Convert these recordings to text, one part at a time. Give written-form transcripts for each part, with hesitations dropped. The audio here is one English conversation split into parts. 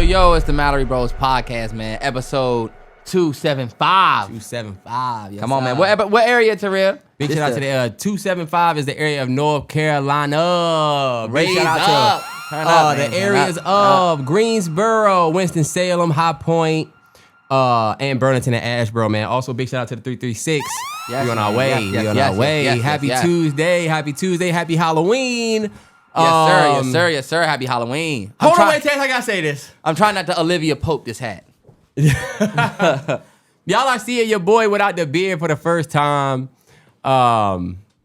Yo, it's the MalloryBros podcast, man. Episode 275. 275. Yes, Come on, man. What area, Terrell? Big shout out to the 275 is the area of North Carolina. Big shout out to the areas of Greensboro, Winston-Salem, High Point, and Burlington and Asheboro, man. Also, big shout out to the 336. Yes, we on our way. Yes, we on our way. Happy Tuesday. Happy Tuesday. Happy Halloween. Yes, sir. Happy Halloween. Hold on, wait, Terrance, I gotta say this. I'm trying not to Olivia Pope this hat. Y'all are seeing your boy without the beard for the first time.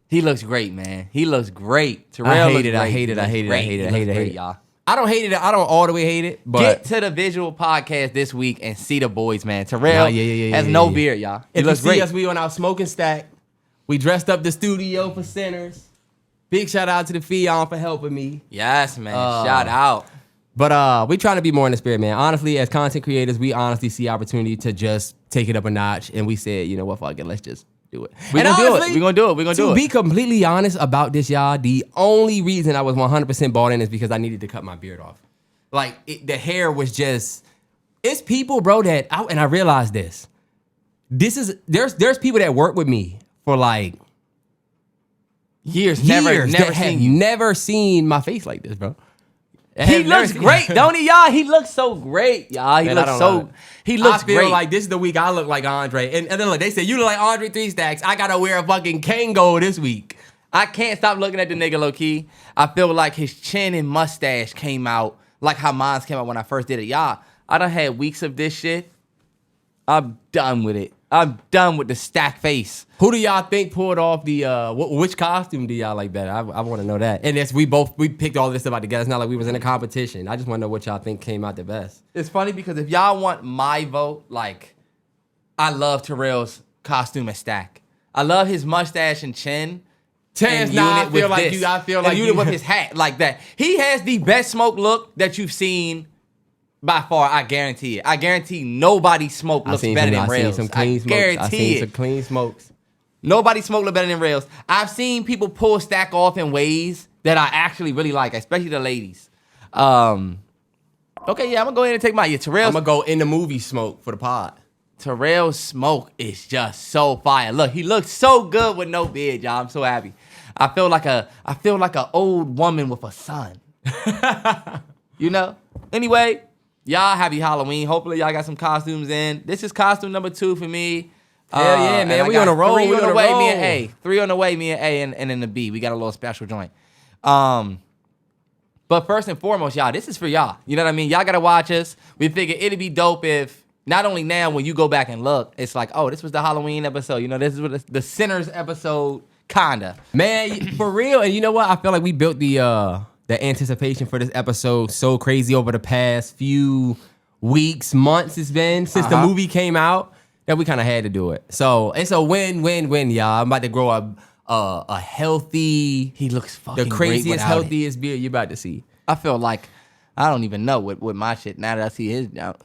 He looks great, man. He looks great. Terrell I hate looks it. great. I hate it. I hate it. I hate it. I hate it. I hate it. Y'all. I don't hate it. I don't all the way hate it. But get to the visual podcast this week and see the boys, man. Terrell has no beard, y'all. If you see us, we on our smoking stack. We dressed up the studio for sinners. Big shout out to the Fion for helping me. Yes, man. Shout out. But we trying to be more in the spirit, man. Honestly, as content creators, we honestly see opportunity to just take it up a notch. And we said, you know what, fuck it, let's just do it. We're going to do it. To be completely honest about this, y'all, the only reason I was 100% bought in is because I needed to cut my beard off. Like, the hair was just... It's people, bro, that... And I realized this. There's people that work with me for, like... Years never seen my face like this, bro. He looks great, don't he, y'all? He looks so great, y'all. He looks great. Like this is the week I look like Andre. And then look, they say you look like Andre 3 Stacks. I gotta wear a fucking Kango this week. I can't stop looking at the nigga low key. I feel like his chin and mustache came out like how mine came out when I first did it. Y'all, I done had weeks of this shit. I'm done with it. I'm done with the stack face. Who do y'all think pulled off the, which costume do y'all like better? I want to know that. And it's, we picked all this stuff out together. It's not like we was in a competition. I just want to know what y'all think came out the best. It's funny because if y'all want my vote, like, I love Terrell's costume and stack. I love his mustache and chin. Terrance, I feel like you with his hat like that. He has the best smoke look that you've seen by far. I guarantee it. I guarantee nobody's smoke looks better than Rails. I seen some clean smokes. Nobody's smoke look better than Rails. I've seen people pull stack off in ways that I actually really like, especially the ladies. Okay, yeah, I'm gonna go ahead and take my Terrell. I'm gonna go in the movie smoke for the pod. Terrell's smoke is just so fire. Look, he looks so good with no beard, y'all. I'm so happy. I feel like an old woman with a son. You know? Anyway, y'all, happy Halloween. Hopefully y'all got some costumes in. This is costume number 2 for me. Hell yeah, man. We on a roll. Three on the way, me and A. 3 on the way, me and A, and then the B. We got a little special joint. But first and foremost, y'all, this is for y'all. You know what I mean? Y'all got to watch us. We figured it'd be dope if, not only now when you go back and look, it's like, oh, this was the Halloween episode. You know, this is the Sinners episode, kinda. Man, for real. And you know what? I feel like we built the anticipation for this episode so crazy over the past few weeks, months it's been since the movie came out that we kind of had to do it. So it's a win-win-win, y'all. I'm about to grow a healthy. He looks fucking the craziest, healthiest beard you're about to see. I feel like I don't even know with my shit now that I see his now.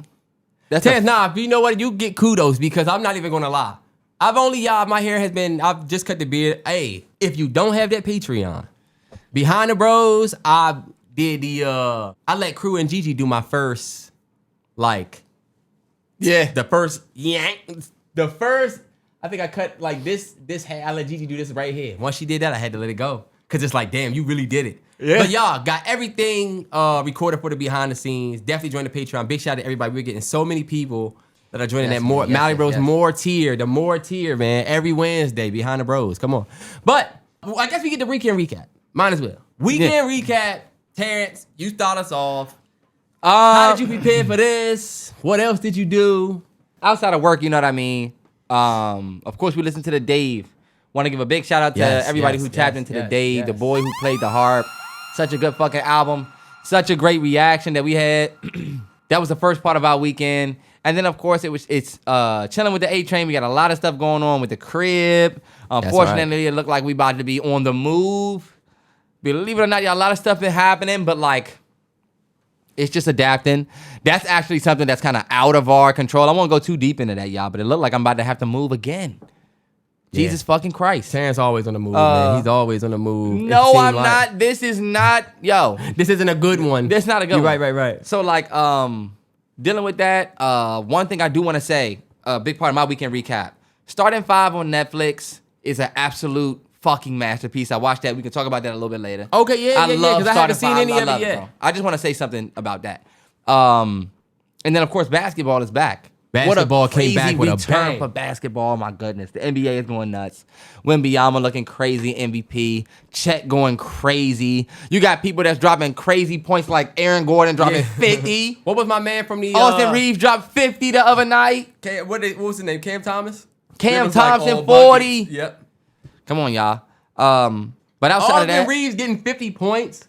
Nah, you know what? You get kudos because I'm not even gonna lie. My hair has been. I've just cut the beard. Hey, if you don't have that Patreon. Behind the Bros, I did I let Crew and Gigi do my first, the first, I think I cut like this hair. I let Gigi do this right here. Once she did that, I had to let it go. Cause it's like, damn, you really did it. Yeah. But y'all got everything recorded for the behind the scenes. Definitely join the Patreon. Big shout out to everybody. We're getting so many people that are joining that more MalloryBros more tier, the more tier, man. Every Wednesday, Behind the Bros. Come on. But I guess we get the weekend recap. Might as well. Weekend recap. Terrance, you start us off. How did you prepare for this? What else did you do? Outside of work, you know what I mean? Of course, we listened to the Dave. Want to give a big shout out to everybody who tapped into the Dave, the boy who played the harp. Such a good fucking album. Such a great reaction that we had. That was the first part of our weekend. And then, of course, it's chilling with the A-Train. We got a lot of stuff going on with the crib. Unfortunately, It looked like we about to be on the move. Believe it or not, y'all, a lot of stuff been happening, but like, it's just adapting. That's actually something that's kind of out of our control. I won't go too deep into that, y'all, but it looked like I'm about to have to move again. Jesus fucking Christ. Terrance always on the move, man. He's always on the move. No, I'm not. This is not, yo. This isn't a good one. This is not a good one. Right. So like, dealing with that, one thing I do want to say, a big part of my weekend recap. Starting 5 on Netflix is an absolute fucking masterpiece. I watched that. We can talk about that a little bit later. Okay, yeah, because I haven't seen any of it yet. Bro. I just want to say something about that. And then, of course, basketball is back. Basketball came back with a bang. For basketball. My goodness. The NBA is going nuts. Wembanyama looking crazy, MVP. Chet going crazy. You got people that's dropping crazy points like Aaron Gordon dropping 50. What was my man from the... Austin Reeves dropped 50 the other night. What was his name? Cam Thomas? Cam Thompson, 40. Buckets. Yep. Come on, y'all. But outside of that... Austin Reeves getting 50 points.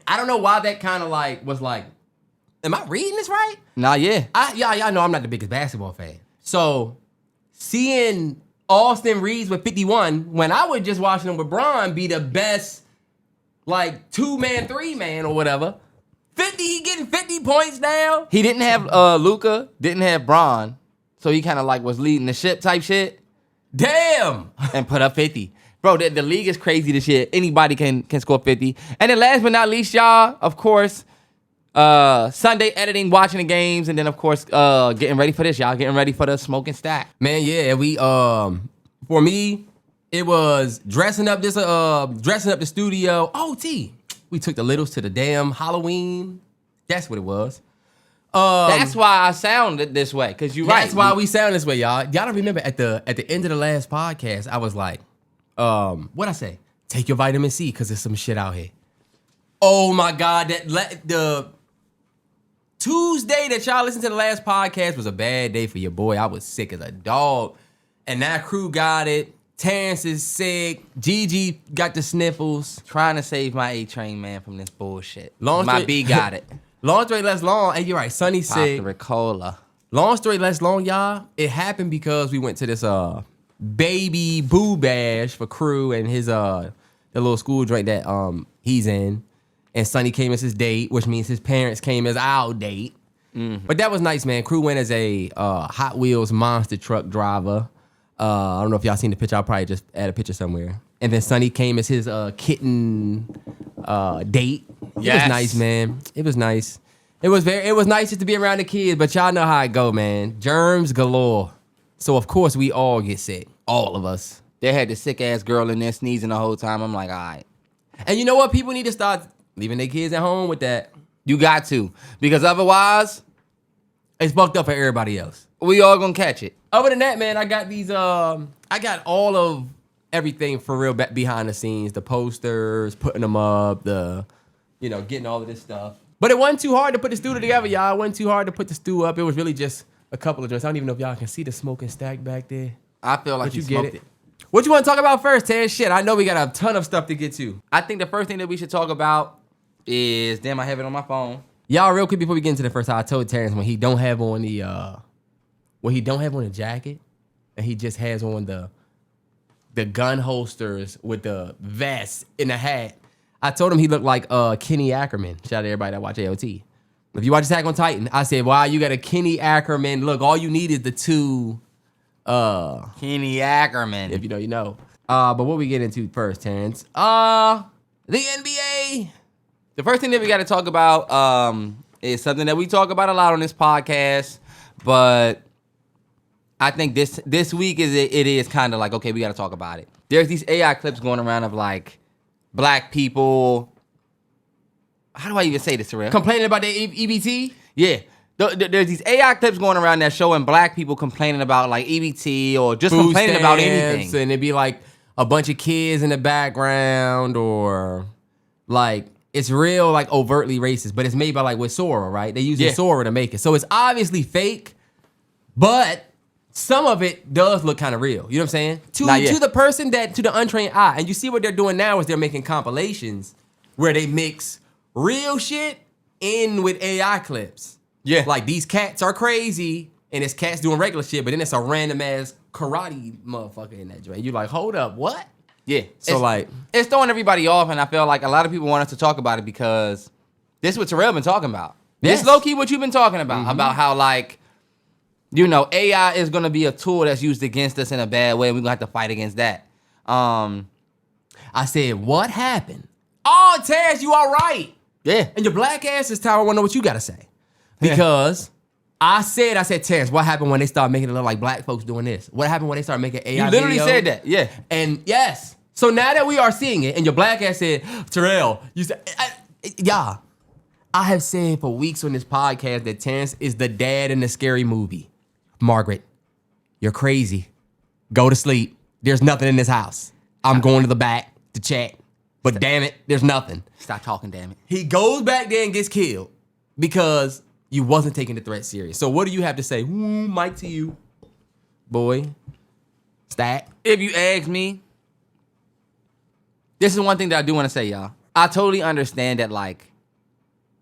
I don't know why that kind of like was like... Am I reading this right? Nah, yeah. Y'all know I'm not the biggest basketball fan. So, seeing Austin Reeves with 51, when I was just watching him with Bron be the best, like, 2-man, 3-man, or whatever. 50, he getting 50 points now. He didn't have Luka, didn't have Bron, so he kind of like was leading the ship type shit. Damn! And put up 50. Bro, the league is crazy this year. Anybody can score 50. And then last but not least, y'all, of course... Sunday editing, watching the games, and then of course getting ready for this, y'all. Getting ready for the smoking stack. Man, yeah, we for me, it was dressing up the studio. We took the littles to the damn Halloween. That's what it was. That's why I sounded this way, because you're right. That's why we sound this way, y'all. Y'all don't remember at the end of the last podcast, I was like, what'd I say? Take your vitamin C, because there's some shit out here. Oh my God, the Tuesday that y'all listened to the last podcast was a bad day for your boy. I was sick as a dog. And that crew got it. Terrance is sick. Gigi got the sniffles. Trying to save my A-Train, man, from this bullshit. My B got it. Long story less long. Hey, you're right. Sonny's sick. Ricola. Long story less long, y'all. It happened because we went to this baby boo bash for crew and his the little school joint that he's in. And Sonny came as his date, which means his parents came as our date. Mm-hmm. But that was nice, man. Crew went as a Hot Wheels monster truck driver. I don't know if y'all seen the picture. I'll probably just add a picture somewhere. And then Sonny came as his kitten date. Yes. It was nice, man. It was nice. It was nice just to be around the kids, but y'all know how it go, man. Germs galore. So of course we all get sick. All of us. They had the sick ass girl in there sneezing the whole time. I'm like, all right. And you know what? People need to start leaving their kids at home with that. You got to. Because otherwise, it's fucked up for everybody else. We all gonna catch it. Other than that, man, I got these, I got all of everything for real behind the scenes. The posters, putting them up, getting all of this stuff. But it wasn't too hard to put the studio together, y'all. It wasn't too hard to put the stew up. It was really just a couple of drinks. I don't even know if y'all can see the smoking stack back there. I feel like you smoked it. What you want to talk about first, Terrance? Shit, I know we got a ton of stuff to get to. I think the first thing that we should talk about is, damn, I have it on my phone. Y'all, real quick before we get into the first, I told Terrance when he don't have on the jacket, and he just has on the gun holsters with the vest and the hat. I told him he looked like Kenny Ackerman. Shout out to everybody that watch AOT. If you watch Attack on Titan, I said, wow, you got a Kenny Ackerman look. All you need is the two. Kenny Ackerman. If you know, you know. But what we get into first, Terrance? The NBA. The first thing that we got to talk about is something that we talk about a lot on this podcast, but I think this week it is kind of like, okay, we got to talk about it. There's these AI clips going around of like black people. How do I even say this, Terrell? Complaining about their EBT? Yeah. There's these AI clips going around that showing black people complaining about like EBT or just food complaining about anything. And it'd be like a bunch of kids in the background, or like it's real like overtly racist, but it's made by like with Sora, right? They use Sora to make it. So it's obviously fake, but some of it does look kind of real. You know what I'm saying? To the person to the untrained eye. And you see what they're doing now is they're making compilations where they mix real shit in with AI clips. Yeah. Like these cats are crazy and it's cats doing regular shit, but then it's a random ass karate motherfucker in that joint. You're like, hold up, what? Yeah. So it's throwing everybody off, and I feel like a lot of people want us to talk about it because this is what Terrell been talking about. Yes. This low-key what you've been talking about, about how like, AI is going to be a tool that's used against us in a bad way, and we're going to have to fight against that. I said, what happened? Oh, Terrance, you all right? Yeah. And your black ass is time. I want to know what you got to say. Because I said, Terrance, what happened when they started making it look like black folks doing this? What happened when they started making AI videos? You literally said that, yeah. And yes. So now that we are seeing it, and your black ass said, Terrell, you said, I have said for weeks on this podcast that Terrance is the dad in the scary movie. Margaret, you're crazy. Go to sleep. There's nothing in this house. I'm going to the back to check. But damn it, there's nothing. Stop talking, damn it. He goes back there and gets killed because you wasn't taking the threat serious. So what do you have to say? Mike to you, boy. Stat. If you ask me, this is one thing that I do want to say, y'all. I totally understand that, like,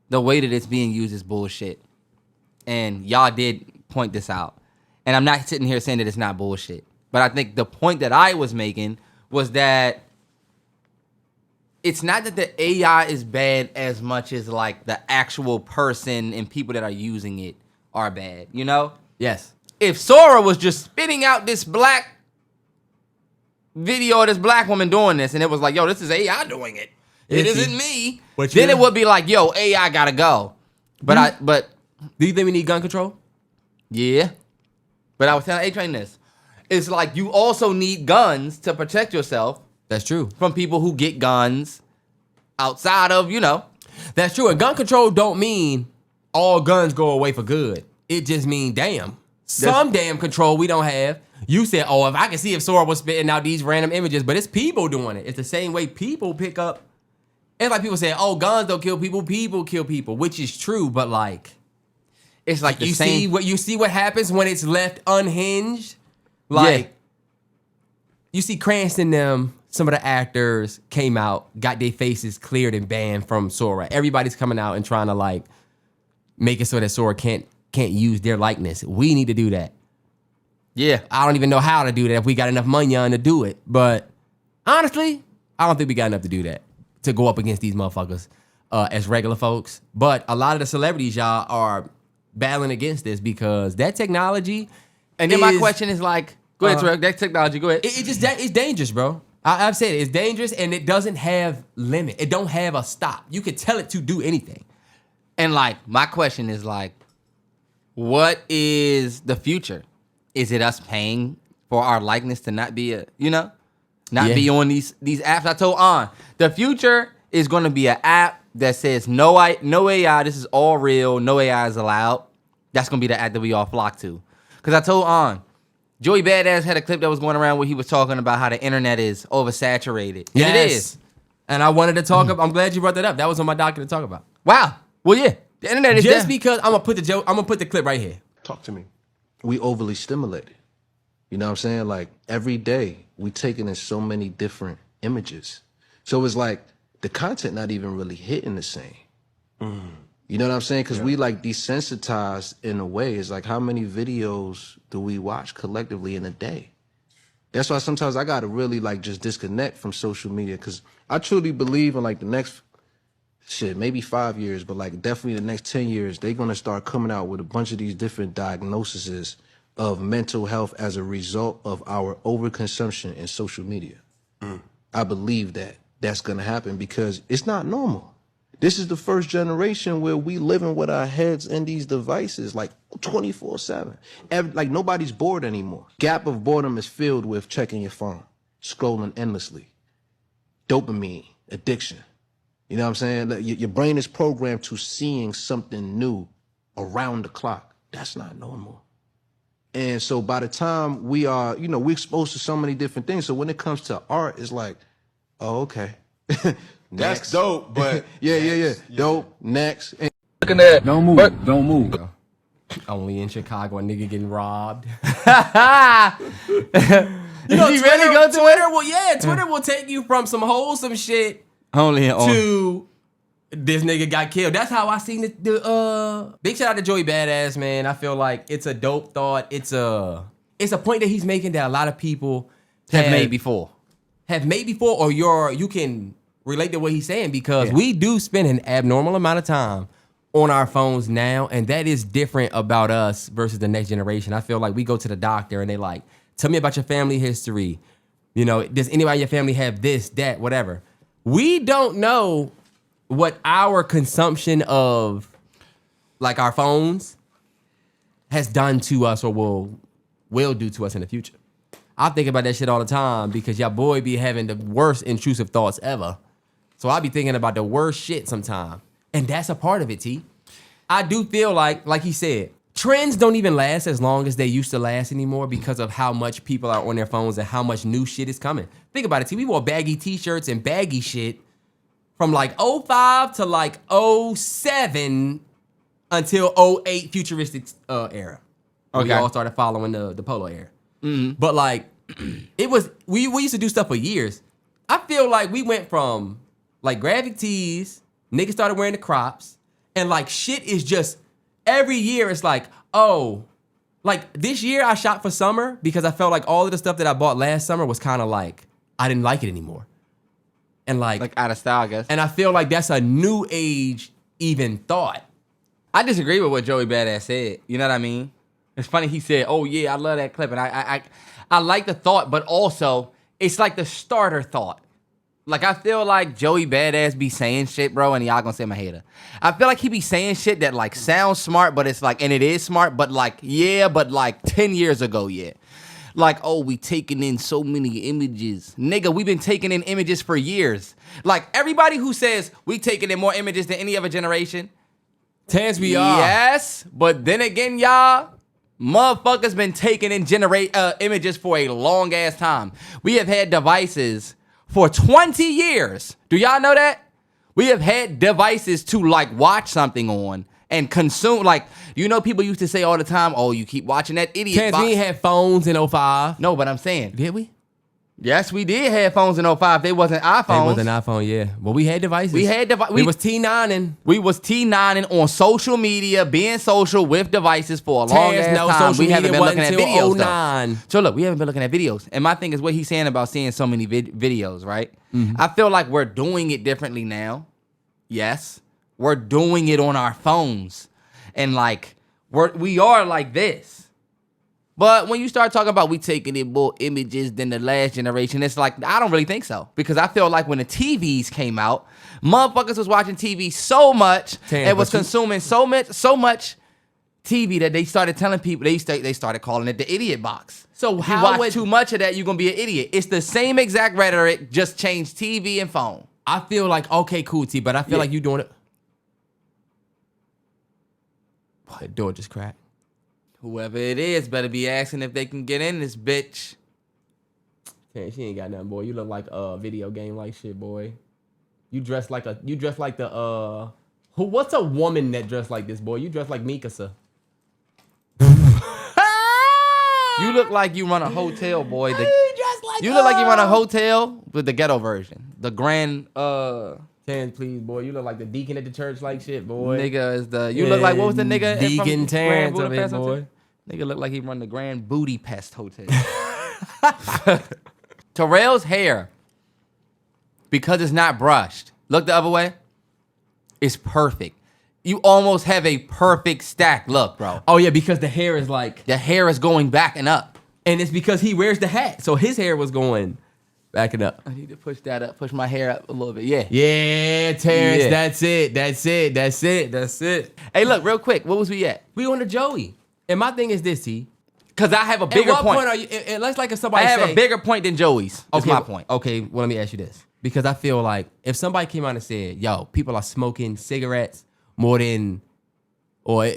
the way that it's being used is bullshit. And y'all did point this out. And I'm not sitting here saying that it's not bullshit. But I think the point that I was making was that it's not that the AI is bad as much as, like, the actual person and people that are using it are bad, you know? Yes. If Sora was just spitting out this black video of this black woman doing this, and it was like, yo, this is AI doing it. It isn't me. Then it would be like, yo, AI gotta go. But do you think we need gun control? Yeah. But I was telling A-Train this. It's like you also need guns to protect yourself. That's true. From people who get guns outside of, you know. That's true. And gun control don't mean all guns go away for good. It just means, damn, some damn control we don't have. You said, oh, if I can see if Sora was spitting out these random images, but it's people doing it. It's the same way people pick up. It's like people say, oh, guns don't kill people, people kill people, which is true, but like, it's like you see what happens when it's left unhinged? Like, you see Cranston them, some of the actors came out, got their faces cleared and banned from Sora. Everybody's coming out and trying to like make it so that Sora can't use their likeness. We need to do that. Yeah. I don't even know how to do that if we got enough money on to do it. But honestly, I don't think we got enough to do that, to go up against these motherfuckers as regular folks. But a lot of the celebrities, y'all, are battling against this because that technology. And then my question is like, go ahead, Terrell, that technology, go ahead. It's dangerous, bro. I've said it's dangerous and it doesn't have limit. It don't have a stop. You can tell it to do anything. And like, my question is like, what is the future? Is it us paying for our likeness to not be be on these apps? I told On, the future is going to be an app that says no AI, this is all real, no AI is allowed. That's going to be the app that we all flock to. Because I told On, Joey Badass had a clip that was going around where he was talking about how the internet is oversaturated. Yes. And it is. And I wanted to talk about, I'm glad you brought that up. That was on my docket to talk about. Wow. Well, yeah. The internet is just because I'm going to put the clip right here. Talk to me. We overly stimulated. You know what I'm saying? Like every day we taking in so many different images. So it's like the content not even really hitting the same. You know what I'm saying? Because we like desensitized in a way. It's like how many videos do we watch collectively in a day? That's why sometimes I gotta really like just disconnect from social media, because I truly believe in like the next maybe 5 years, but like definitely the next 10 years, they're gonna start coming out with a bunch of these different diagnoses of mental health as a result of our overconsumption in social media. I believe that that's gonna happen because it's not normal. This is the first generation where we living with our heads in these devices like 24/7. Like nobody's bored anymore. Gap of boredom is filled with checking your phone, scrolling endlessly, dopamine, addiction. You know what I'm saying? Like your brain is programmed to seeing something new around the clock. That's not normal. And so by the time we are, we're exposed to so many different things. So when it comes to art, it's like, oh, okay. That's dope, but yeah. Dope. Next. And looking at don't move. Only in Chicago, a nigga getting robbed. Really go to Twitter? Well, yeah, Twitter will take you from some wholesome shit to this nigga got killed. That's how I seen the big shout out to Joey Badass, man. I feel like it's a dope thought. It's a point that he's making that a lot of people have made before, or you can relate to what he's saying, because we do spend an abnormal amount of time on our phones now, and that is different about us versus the next generation. I feel like we go to the doctor and they like, tell me about your family history. Does anybody in your family have this, that, whatever? We don't know what our consumption of like our phones, has done to us or will do to us in the future. I think about that shit all the time because your boy be having the worst intrusive thoughts ever. So I be thinking about the worst shit sometime. And that's a part of it, T. I do feel like he said, trends don't even last as long as they used to last anymore because of how much people are on their phones and how much new shit is coming. Think about it, T. We wore baggy t-shirts and baggy shit from like 05 to like 07 until 08 futuristic era. Okay. We all started following the polo era. Mm-hmm. But like, we used to do stuff for years. I feel like we went from like graphic tees, niggas started wearing the crops, and like shit is just, every year it's like, oh, like this year I shot for summer because I felt like all of the stuff that I bought last summer was kind of like, I didn't like it anymore. And like out of style, I guess. And I feel like that's a new age even thought. I disagree with what Joey Badass said. You know what I mean? It's funny he said, "Oh yeah, I love that clip," and I like the thought, but also it's like the starter thought. Like I feel like Joey Badass be saying shit, bro, and y'all gonna say I'm a hater. I feel like he be saying shit that like sounds smart, but it's like, and it is smart, but like yeah, but like 10 years ago, yeah. Like, oh, we taking in so many images. Nigga, we been taking in images for years. Like everybody who says we taking in more images than any other generation. Terrance, we are. Yes, but then again, y'all, motherfuckers been taking in images for a long ass time. We have had devices for 20 years. Do y'all know that? We have had devices to like watch something on and consume. Like, you know, people used to say all the time, oh, you keep watching that idiot. Terrance, we ain't had phones in 05. No, but I'm saying. Did we? Yes, we did have phones in 05. They wasn't iPhones. They wasn't iPhone, yeah. Well, we had devices. We had devices. We was T9ing. We was T9ing on social media, being social with devices for a long ass time. We haven't been looking at videos though. So look, we haven't been looking at videos. And my thing is what he's saying about seeing so many videos, right? Mm-hmm. I feel like we're doing it differently now. Yes. We're doing it on our phones. And like, we are like this. But when you start talking about we taking in more images than the last generation, it's like, I don't really think so. Because I feel like when the TVs came out, motherfuckers was watching TV so much and was consuming so much TV that they started telling people, they started calling it the idiot box. So if you watch too much of that, you're going to be an idiot. It's the same exact rhetoric, just change TV and phone. I feel like, okay, cool, T, but I feel like you doing it. The door just cracked. Whoever it is better be asking if they can get in this bitch. Man, she ain't got nothing, boy. You look like a video game like shit, boy. You dress like the what's a woman that dressed like this, boy? You dress like Mikasa. You look like you run a hotel, boy. You look like you run a hotel with the ghetto version. The grand Terrance, please, boy. You look like the deacon at the church like shit, boy. Nigga is you look like, what was the nigga? Deacon Terrance of it, boy. Nigga look like he run the Grand Booty Pest Hotel. Terrell's hair, because it's not brushed, look the other way, it's perfect. You almost have a perfect stack look, bro. Oh, yeah, because the hair is like... The hair is going back and up. And it's because he wears the hat. So his hair was going... Back it up. I need to push that up. Push my hair up a little bit. Yeah. Yeah, Terrance. Yeah. That's it. Hey, look, real quick. What was we at? We on the Joey. And my thing is this, T. Because I have a bigger point. At what point are you... Let's like if somebody I have a bigger point than Joey's. That's my point. Okay, well, let me ask you this. Because I feel like if somebody came out and said, yo, people are smoking cigarettes more than... Or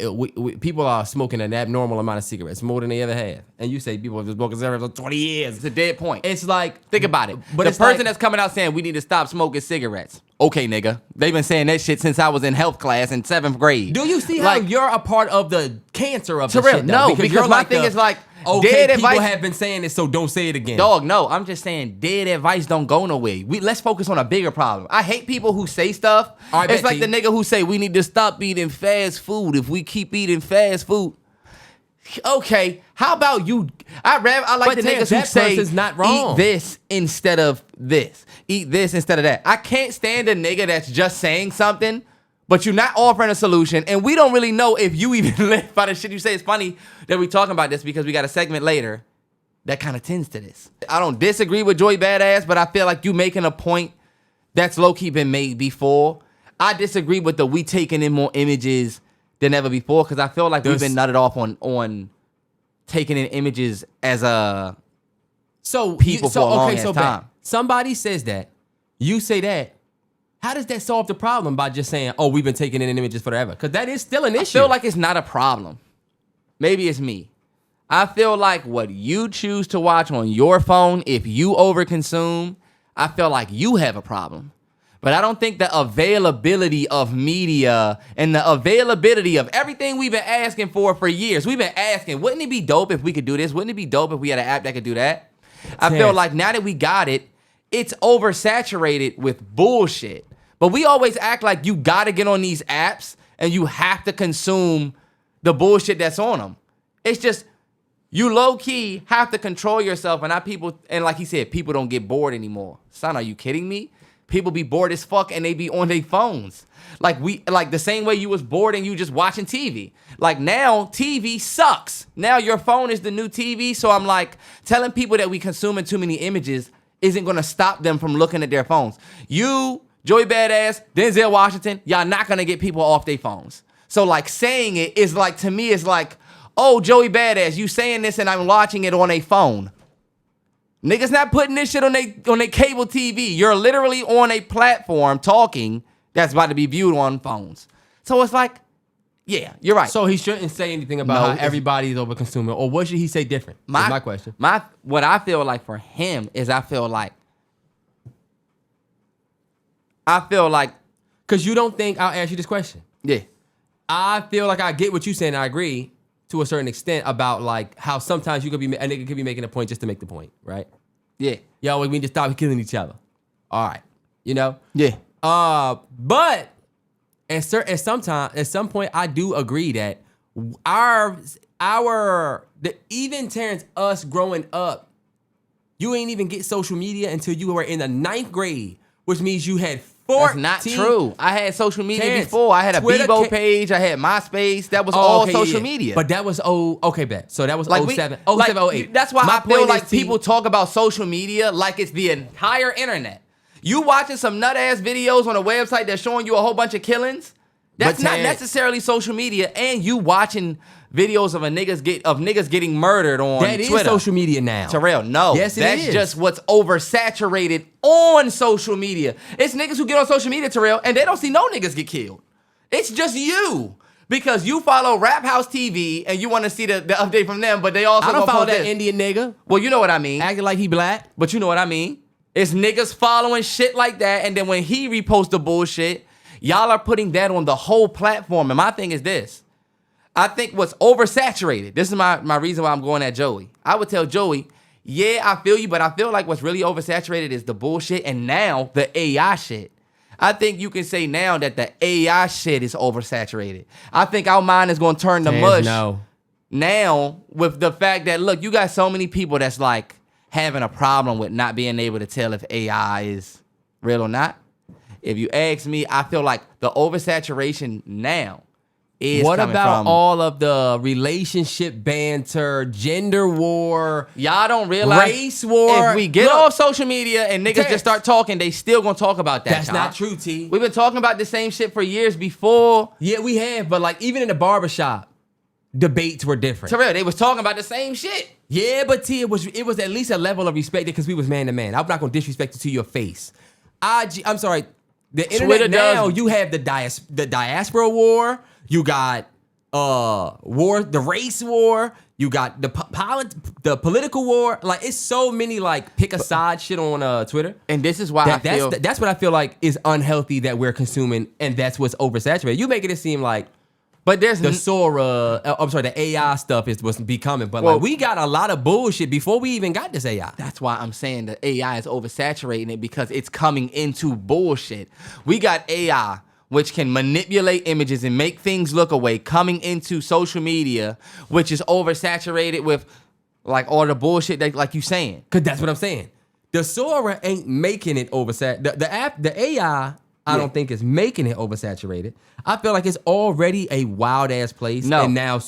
people are smoking an abnormal amount of cigarettes, more than they ever have. And you say people have been smoking cigarettes for 20 years. It's a dead point. It's like... Think about it. But the person that's coming out saying we need to stop smoking cigarettes. Okay, nigga. They've been saying that shit since I was in health class in 7th grade. Do you see how you're a part of the cancer of the shit? No, because my thing is like... Okay, dead people have been saying this, so don't say it again. Dog, no, I'm just saying dead advice don't go nowhere. Let's focus on a bigger problem. I hate people who say stuff. It's like the nigga who say we need to stop eating fast food if we keep eating fast food. Okay, how about you? I like the niggas who say not wrong. Eat this instead of this. Eat this instead of that. I can't stand a nigga that's just saying something, but you're not offering a solution, and we don't really know if you even live by the shit you say. It's funny that we talking about this because we got a segment later that kind of tends to this. I don't disagree with Joey Badass, but I feel like you making a point that's low-key been made before. I disagree with the we taking in more images than ever before because I feel like we've been nutted off on taking in images as a people for a long ass time. Somebody says that, you say that. How does that solve the problem by just saying, "Oh, we've been taking in images forever"? Because that is still an issue. I feel like it's not a problem. Maybe it's me. I feel like what you choose to watch on your phone, if you overconsume, I feel like you have a problem. But I don't think the availability of media and the availability of everything we've been asking for years. We've been asking, wouldn't it be dope if we could do this? Wouldn't it be dope if we had an app that could do that? I feel like now that we got it, it's oversaturated with bullshit. But we always act like you gotta get on these apps and you have to consume the bullshit that's on them. It's just, you low-key have to control yourself, and like he said, people don't get bored anymore. Son, are you kidding me? People be bored as fuck and they be on their phones. Like the same way you was bored and you just watching TV. Like now, TV sucks. Now your phone is the new TV, so I'm like, telling people that we consuming too many images isn't gonna stop them from looking at their phones. You, Joey Badass, Denzel Washington, y'all not gonna get people off their phones. So like saying it is like, to me, it's like, oh, Joey Badass, you saying this and I'm watching it on a phone. Niggas not putting this shit on they cable TV. You're literally on a platform talking that's about to be viewed on phones. So it's like, yeah, you're right. So he shouldn't say anything about how everybody's over consuming, or what should he say different? That's my question. What I feel like for him is I feel like, because you don't think, I'll ask you this question. Yeah. I feel like I get what you're saying. I agree to a certain extent about like how sometimes a nigga could be making a point just to make the point, right? Yeah. Yo, we need to stop killing each other. All right. You know? Yeah. But at some point, I do agree that even Terrance, us growing up, you ain't even get social media until you were in the 9th grade, which means you had 14. That's not true. I had social media Terrance, before. I had a Twitter Bebo page. I had MySpace. That was all social media. But that was bet. So that was like 07, 08. That's why I feel like people talk about social media like it's the entire internet. You watching some nut ass videos on a website that's showing you a whole bunch of killings. That's not necessarily social media. And you watching videos of niggas getting murdered on Twitter. That is social media now. Terrell, no. Yes, that's just what's oversaturated on social media. It's niggas who get on social media, Terrell, and they don't see no niggas get killed. It's just you. Because you follow Rap House TV and you want to see the update from them, but they also I don't follow that Indian nigga. Well, you know what I mean. Acting like he black. But you know what I mean. It's niggas following shit like that, and then when he reposts the bullshit, y'all are putting that on the whole platform. And my thing is this. I think what's oversaturated, this is my reason why I'm going at Joey. I would tell Joey, yeah, I feel you, but I feel like what's really oversaturated is the bullshit and now the AI shit. I think you can say now that the AI shit is oversaturated. I think our mind is going to turn to mush now with the fact that, look, you got so many people that's like having a problem with not being able to tell if AI is real or not. If you ask me, I feel like the oversaturation now is what coming about from all of the relationship banter, gender war, y'all don't realize race war? If we get off social media and niggas just start talking, they still gonna talk about that. That's not true, T. We've been talking about the same shit for years before. Yeah, we have, but like even in the barbershop, debates were different. Terrell, they was talking about the same shit. Yeah, but T, it was at least a level of respect because we was man to man. I'm not gonna disrespect it to your face. I'm sorry. The internet Twitter now, does. you have the diaspora war. You got the race war. You got the political war. Like it's so many like pick a side shit on Twitter. And this is why that's what I feel like is unhealthy that we're consuming, and that's what's oversaturated. You making it seem like, but there's the the AI stuff is what's becoming. But like we got a lot of bullshit before we even got this AI. That's why I'm saying the AI is oversaturating it because it's coming into bullshit. We got AI which can manipulate images and make things look away, coming into social media, which is oversaturated with like all the bullshit that like you saying. Cause that's what I'm saying. The Sora ain't making it oversaturated. The AI, I don't think is making it oversaturated. I feel like it's already a wild ass place. No. And now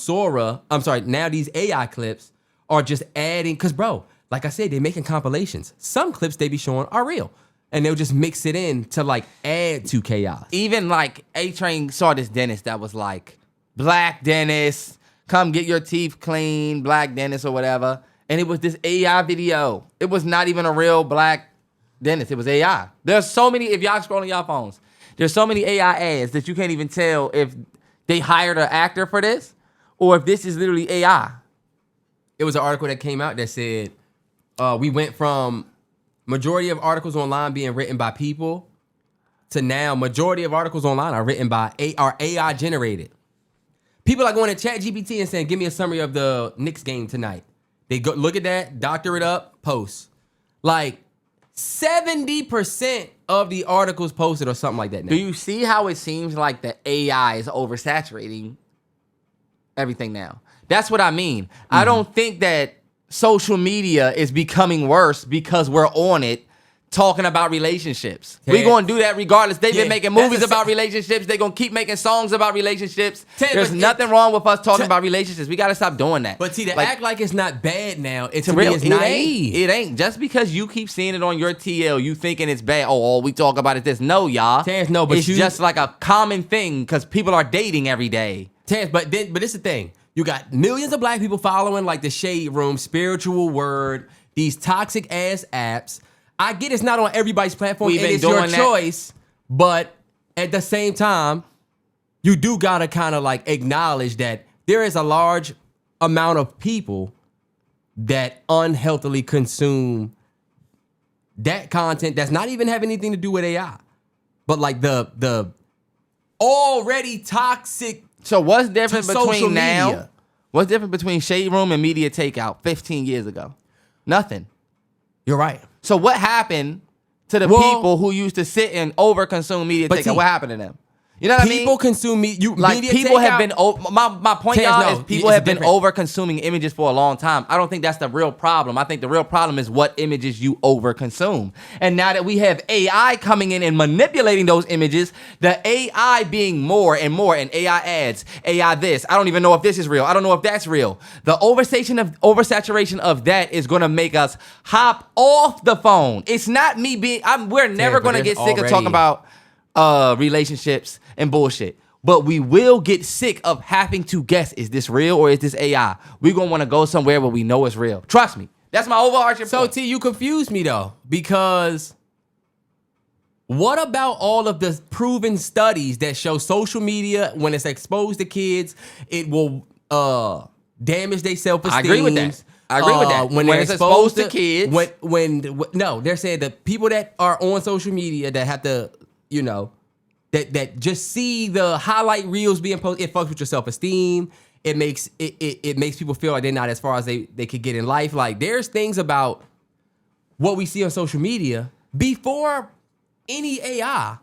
now these AI clips are just adding, cause bro, like I said, they're making compilations. Some clips they be showing are real. And they'll just mix it in to like add to chaos. Even like A-Train saw this dentist that was like black dentist, come get your teeth cleaned, black dentist or whatever. And it was this AI video. It was not even a real black dentist. It was AI. There's so many, if y'all scrolling y'all phones, there's so many AI ads that you can't even tell if they hired an actor for this or if this is literally AI. It was an article that came out that said we went from majority of articles online being written by people to now majority of articles online are written by AI generated. People are going to ChatGPT and saying, give me a summary of the Knicks game tonight. They go look at that, doctor it up, post. Like 70% of the articles posted or something like that now. Do you see how it seems like the AI is oversaturating everything now? That's what I mean. Mm-hmm. I don't think that social media is becoming worse because we're on it talking about relationships. We're going to do that regardless. They've been making movies about relationships. They're going to keep making songs about relationships. There's nothing wrong with us talking about relationships. We got to stop doing that. But to act like it's not bad now, it's real. It's naive. It ain't. Just because you keep seeing it on your TL, you thinking it's bad. Oh, all we talk about is this. No, y'all. Terrance, no, but it's just like a common thing because people are dating every day. Terrance, but it's the thing. You got millions of black people following like the Shade Room, Spiritual Word, these toxic ass apps. I get it's not on everybody's platform and it's your choice, but at the same time, you do gotta kind of like acknowledge that there is a large amount of people that unhealthily consume that content that's not even have anything to do with AI, but like the already toxic. So what's different between now? What's different between Shade Room and Media Takeout 15 years ago? Nothing. You're right. So what happened to the people who used to sit and overconsume Media Takeout? What happened to them? You know what I mean? People consume media. People have been. My point, y'all, is people have been over-consuming images for a long time. I don't think that's the real problem. I think the real problem is what images you over-consume. And now that we have AI coming in and manipulating those images, the AI being more and more, and AI ads, AI this. I don't even know if this is real. I don't know if that's real. The oversaturation of that is going to make us hop off the phone. It's not me being. We're never going to get sick of talking about relationships and bullshit. But we will get sick of having to guess, is this real or is this AI? We're going to want to go somewhere where we know it's real. Trust me. That's my overarching point. So, T, you confused me, though, because what about all of the proven studies that show social media, when it's exposed to kids, it will damage their self-esteem? I agree with that. When they're exposed to kids. No, they're saying the people that are on social media that have to, you know, that just see the highlight reels being posted, it fucks with your self-esteem. It makes people feel like they're not as far as they could get in life. Like, there's things about what we see on social media before any AI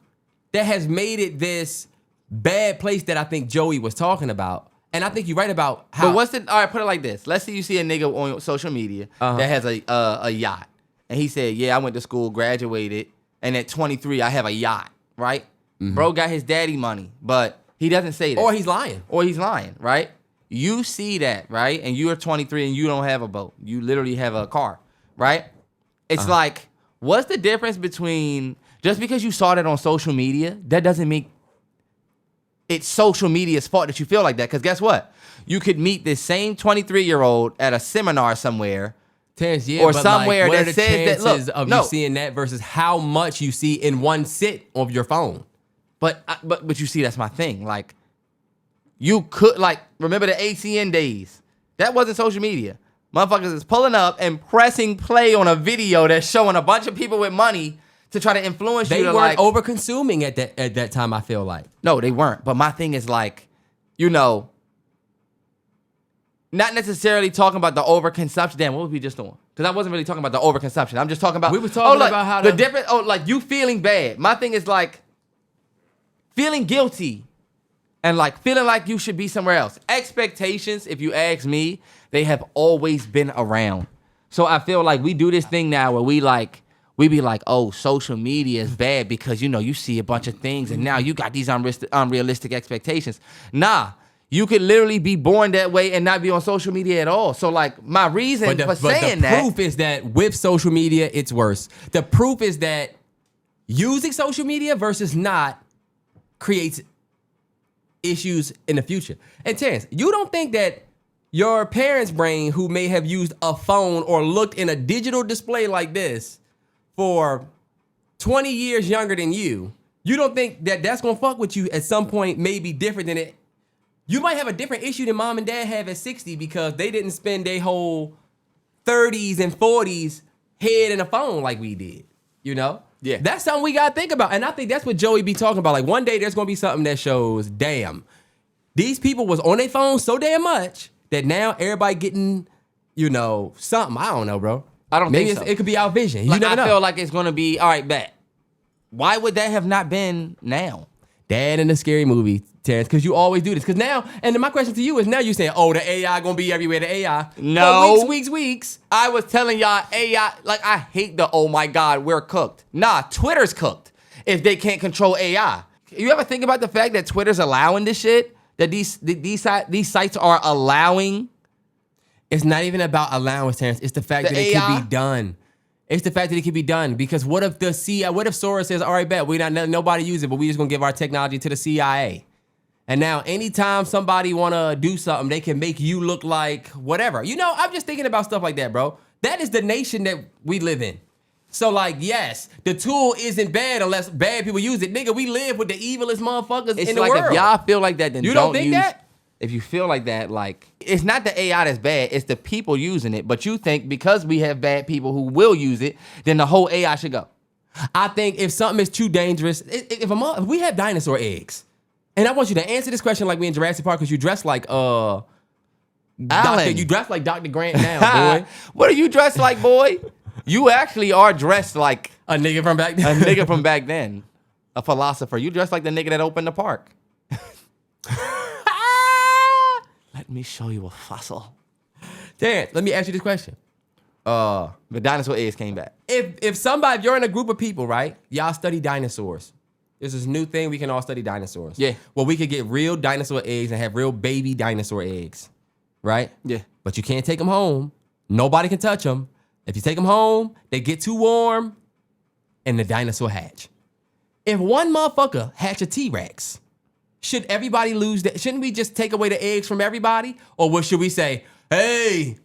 that has made it this bad place that I think Joey was talking about. And I think you're right about how. But all right, put it like this. Let's say you see a nigga on social media that has a yacht. And he said, yeah, I went to school, graduated, and at 23, I have a yacht, right? Mm-hmm. Bro got his daddy money, but he doesn't say that. Or he's lying. Right? You see that, right? And you're 23 and you don't have a boat. You literally have a car, right? It's like, what's the difference between, just because you saw that on social media, that doesn't make it's social media's fault that you feel like that. Because guess what? You could meet this same 23-year-old at a seminar somewhere, Terrance, or somewhere that says that, look, of you seeing that versus how much you see in one sit of your phone. But you see, that's my thing. Like, you could, like, remember the ATN days? That wasn't social media. Motherfuckers is pulling up and pressing play on a video that's showing a bunch of people with money to try to influence you to, like... They weren't over-consuming at that time, I feel like. No, they weren't. But my thing is, like, you know, not necessarily talking about the overconsumption. Damn, what was we just doing? Because I wasn't really talking about the overconsumption. I'm just talking about... We were talking about how the different... Oh, like, you feeling bad. My thing is, like, feeling guilty and, like, feeling like you should be somewhere else. Expectations, if you ask me, they have always been around. So I feel like we do this thing now where we be like, oh, social media is bad because, you know, you see a bunch of things and now you got these unrealistic expectations. Nah, you could literally be born that way and not be on social media at all. So, like, my reason for saying that... the proof is that with social media, it's worse. The proof is that using social media versus not creates issues in the future. And Terrance, you don't think that your parents' brain, who may have used a phone or looked in a digital display like this for 20 years younger than you don't think that that's gonna fuck with you at some point, maybe different than it? You might have a different issue than mom and dad have at 60 because they didn't spend their whole 30s and 40s head in a phone like we did, you know? Yeah. That's something we gotta think about. And I think that's what Joey be talking about. Like, one day there's gonna be something that shows, damn, these people was on their phone so damn much that now everybody getting, you know, something. I don't know, bro. I don't Maybe think so. It could be our vision. You Like, never know. I feel like it's gonna be, all right, bet. Why would that have not been now? Dad in a scary movie, Terrance, because you always do this. Because now, and then my question to you is, now you're saying, oh, the AI gonna be everywhere, the AI. No. But weeks. I was telling y'all AI, like, I hate the, oh my God, we're cooked. Nah, Twitter's cooked if they can't control AI. You ever think about the fact that Twitter's allowing this shit? That these sites are allowing? It's not even about allowance, Terrance. It's the fact that it AI? can be done. It's the fact that it can be done. Because what if what if Sora says, all right, bet, nobody use it, but we just gonna give our technology to the CIA. And now anytime somebody wanna do something, they can make you look like whatever. You know, I'm just thinking about stuff like that, bro. That is the nation that we live in. So, like, yes, the tool isn't bad unless bad people use it. Nigga, we live with the evilest motherfuckers in the like world. If y'all feel like that, then You don't think use, that? If you feel like that, like, it's not the AI that's bad, it's the people using it. But you think because we have bad people who will use it, then the whole AI should go. I think if something is too dangerous, if we have dinosaur eggs, and I want you to answer this question like we in Jurassic Park because you dress like Alan. you dress like Dr. Grant now, boy. What are you dressed like, boy? You actually are dressed like A nigga from back then. a nigga from back then. A philosopher. You dressed like the nigga that opened the park. Let me show you a fossil. Terrance, let me ask you this question. The dinosaur eggs came back. If you're in a group of people, right? Y'all study dinosaurs. This is a new thing. We can all study dinosaurs. Yeah. Well, we could get real dinosaur eggs and have real baby dinosaur eggs, right? Yeah. But you can't take them home. Nobody can touch them. If you take them home, they get too warm and the dinosaur hatch. If one motherfucker hatch a T-Rex, should everybody lose that? Shouldn't we just take away the eggs from everybody? Or what should we say? Hey,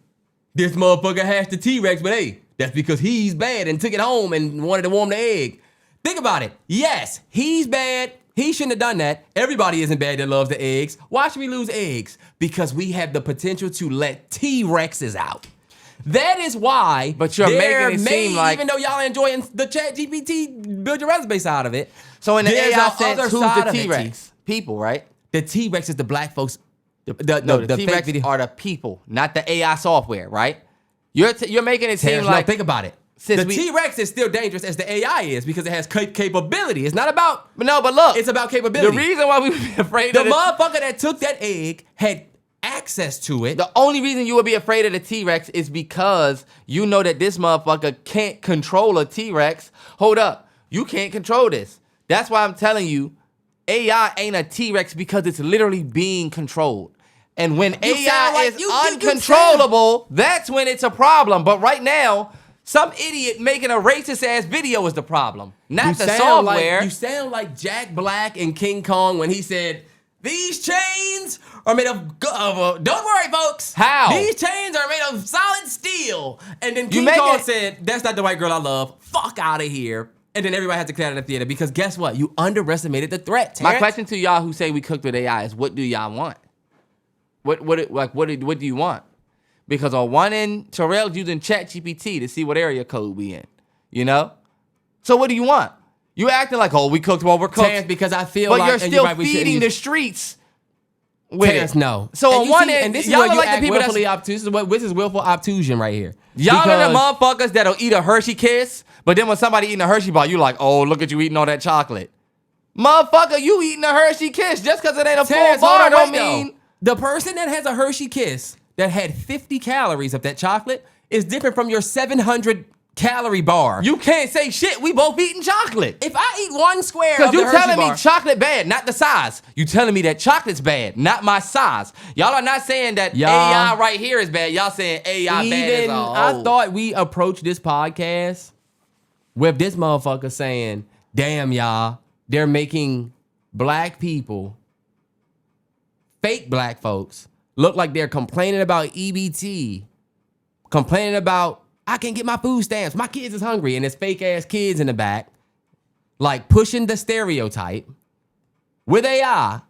this motherfucker hatched a T-Rex, but hey, that's because he's bad and took it home and wanted to warm the egg. Think about it. Yes, he's bad. He shouldn't have done that. Everybody isn't bad that loves the eggs. Why should we lose eggs? Because we have the potential to let T-Rexes out. That is why. But you're making it seem like, even though y'all enjoying the Chat GPT build your resume side of it. So in the there's AI a sense, other who's side the of it, T-Rex? People, right? The T-Rex is the black folks. The fake T-Rex video. are the people, not the AI software, right? You're making it seem Terrance, like. no, think about it. The T-Rex is still dangerous as the AI is because it has capability. It's not about. But look, It's about capability. The reason why we be afraid The of motherfucker that took that egg had access to it. The only reason you would be afraid of the T-Rex is because you know that this motherfucker can't control a T-Rex. Hold up. You can't control this. That's why I'm telling you, AI ain't a T-Rex because it's literally being controlled. And when AI is uncontrollable, that's when it's a problem. But right now, some idiot making a racist ass video is the problem, not the software. You sound like Jack Black in King Kong when he said, "These chains are made of don't worry, folks. How? These chains are made of solid steel." And then King make Kong it- said, "That's not the white girl I love. Fuck out of here." And then everybody had to clear out of the theater because guess what? You underestimated the threat, Terrance. My question to y'all who say we cooked with AI is, what do y'all want? What do you want? Because on one end, Terrell's using ChatGPT to see what area code we in. You know? So what do you want? You acting like, oh, we cooked while we're cooked. Terrance, because I feel but like... you're and still right, we shouldn't feeding use- the streets with Terrance, it. no. So And on you one see- end, and this is y'all where are you like the act people that's... willfully obtuse. This is willful obtusion right here. Y'all are the Because- motherfuckers that'll eat a Hershey Kiss, but then when somebody eating a Hershey bar, you like, oh, look at you eating all that chocolate. Motherfucker, you eating a Hershey Kiss just because it ain't a full Terrance, bar hold on, don't wait, though. mean... The person that has a Hershey Kiss that had 50 calories of that chocolate is different from your 700 calorie bar. You can't say shit. We both eating chocolate. If I eat one square Because of the you Hershey telling bar, me chocolate bad, not the size. You telling me that chocolate's bad, not my size. Y'all are not saying that Y'all- AI right here is bad. Y'all saying AI bad as even a whole. I thought we approached this podcast with this motherfucker saying, damn, y'all, they're making black people fake black folks look like they're complaining about EBT, complaining about, I can't get my food stamps, my kids is hungry, and there's fake ass kids in the back, like pushing the stereotype with AI.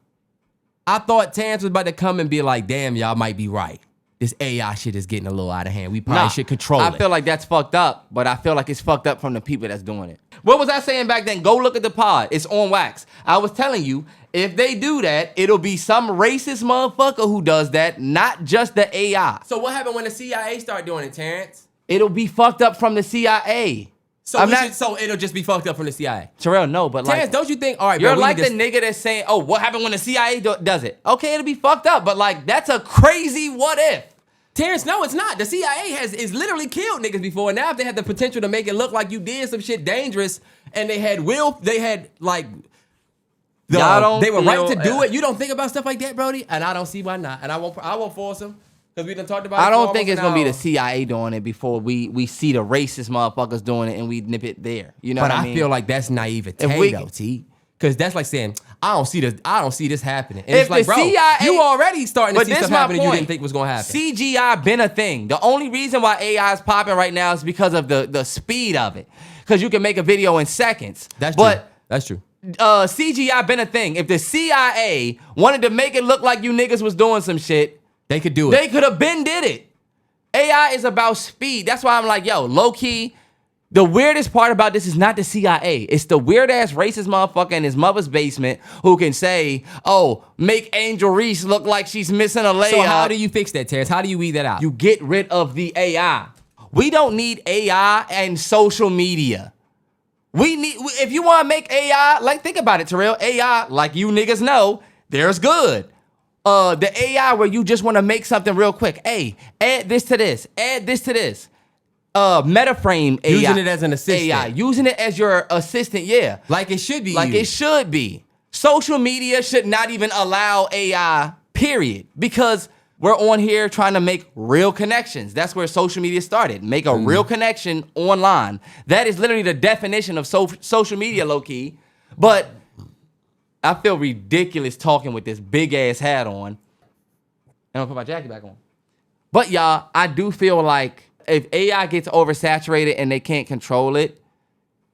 I thought Terrance was about to come and be like, damn, y'all might be right. This AI shit is getting a little out of hand. We probably should control it. I feel like that's fucked up, but I feel like it's fucked up from the people that's doing it. What was I saying back then? Go look at the pod. It's on wax. I was telling you, if they do that, it'll be some racist motherfucker who does that, not just the AI. So what happened when the CIA start doing it, Terrance? It'll be fucked up from the CIA. So it'll just be fucked up from the CIA. Terrell, no, but like, Terrance, don't you think? All right, you're bro, like the nigga that's saying, "Oh, what happened when the CIA does it?" Okay, it'll be fucked up, but like, that's a crazy what if. Terrance, no, it's not. The CIA is literally killed niggas before. And now if they had the potential to make it look like you did some shit dangerous, and they had like, they were right to do it. You don't think about stuff like that, Brody? And I don't see why not. And I won't force them. Because we done talked about it. I don't think it's going to be the CIA doing it before we see the racist motherfuckers doing it and we nip it there. You know what I mean? But I feel like that's naivete, though, T. Because that's like saying, I don't see this happening. And if it's like, the bro, CIA, you already starting to see stuff happening you point. didn't think was going to happen. CGI been a thing. The only reason why AI is popping right now is because of the speed of it. Because you can make a video in seconds. That's true. CGI been a thing. If the CIA wanted to make it look like you niggas was doing some shit, they could do it. They could have been did it. AI is about speed. That's why I'm like, yo, low key, the weirdest part about this is not the CIA. It's the weird ass racist motherfucker in his mother's basement who can say, oh, make Angel Reese look like she's missing a layup. So how do you fix that, Terrance? How do you weed that out? You get rid of the AI. We don't need AI and social media. If you want to make AI, like, think about it, Terrell. AI, like you niggas know, there's good. The AI where you just want to make something real quick. Hey, add this to this. Add this to this. Metaframe AI. Using it as an assistant. AI. Using it as your assistant, yeah. Like it should be Like it should be. Social media should not even allow AI, period. Because we're on here trying to make real connections. That's where social media started. Make a real connection online. That is literally the definition of social media, low-key. But I feel ridiculous talking with this big ass hat on. And I'm gonna put my jacket back on. But y'all, I do feel like if AI gets oversaturated and they can't control it,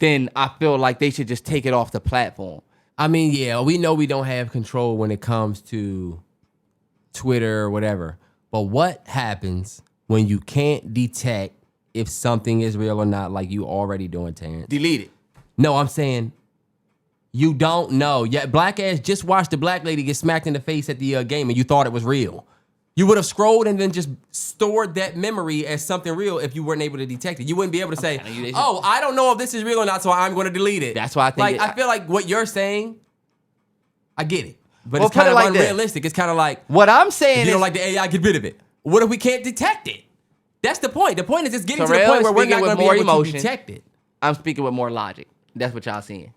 then I feel like they should just take it off the platform. I mean, yeah, we know we don't have control when it comes to Twitter or whatever. But what happens when you can't detect if something is real or not, like you already doing, Terrance? Delete it. No, I'm saying you don't know. Yeah, black ass just watched the black lady get smacked in the face at the game and you thought it was real. You would have scrolled and then just stored that memory as something real if you weren't able to detect it. You wouldn't be able to say, oh, I don't know if this is real or not, so I'm going to delete it. That's why I think I feel like what you're saying, I get it. But it's kind of like unrealistic. It's kind of like, what I'm saying is, you don't like the AI, get rid of it. What if we can't detect it? That's the point. The point is it's getting to the point where we're not going to be able to detect it. I'm speaking with more logic. That's what y'all seeing.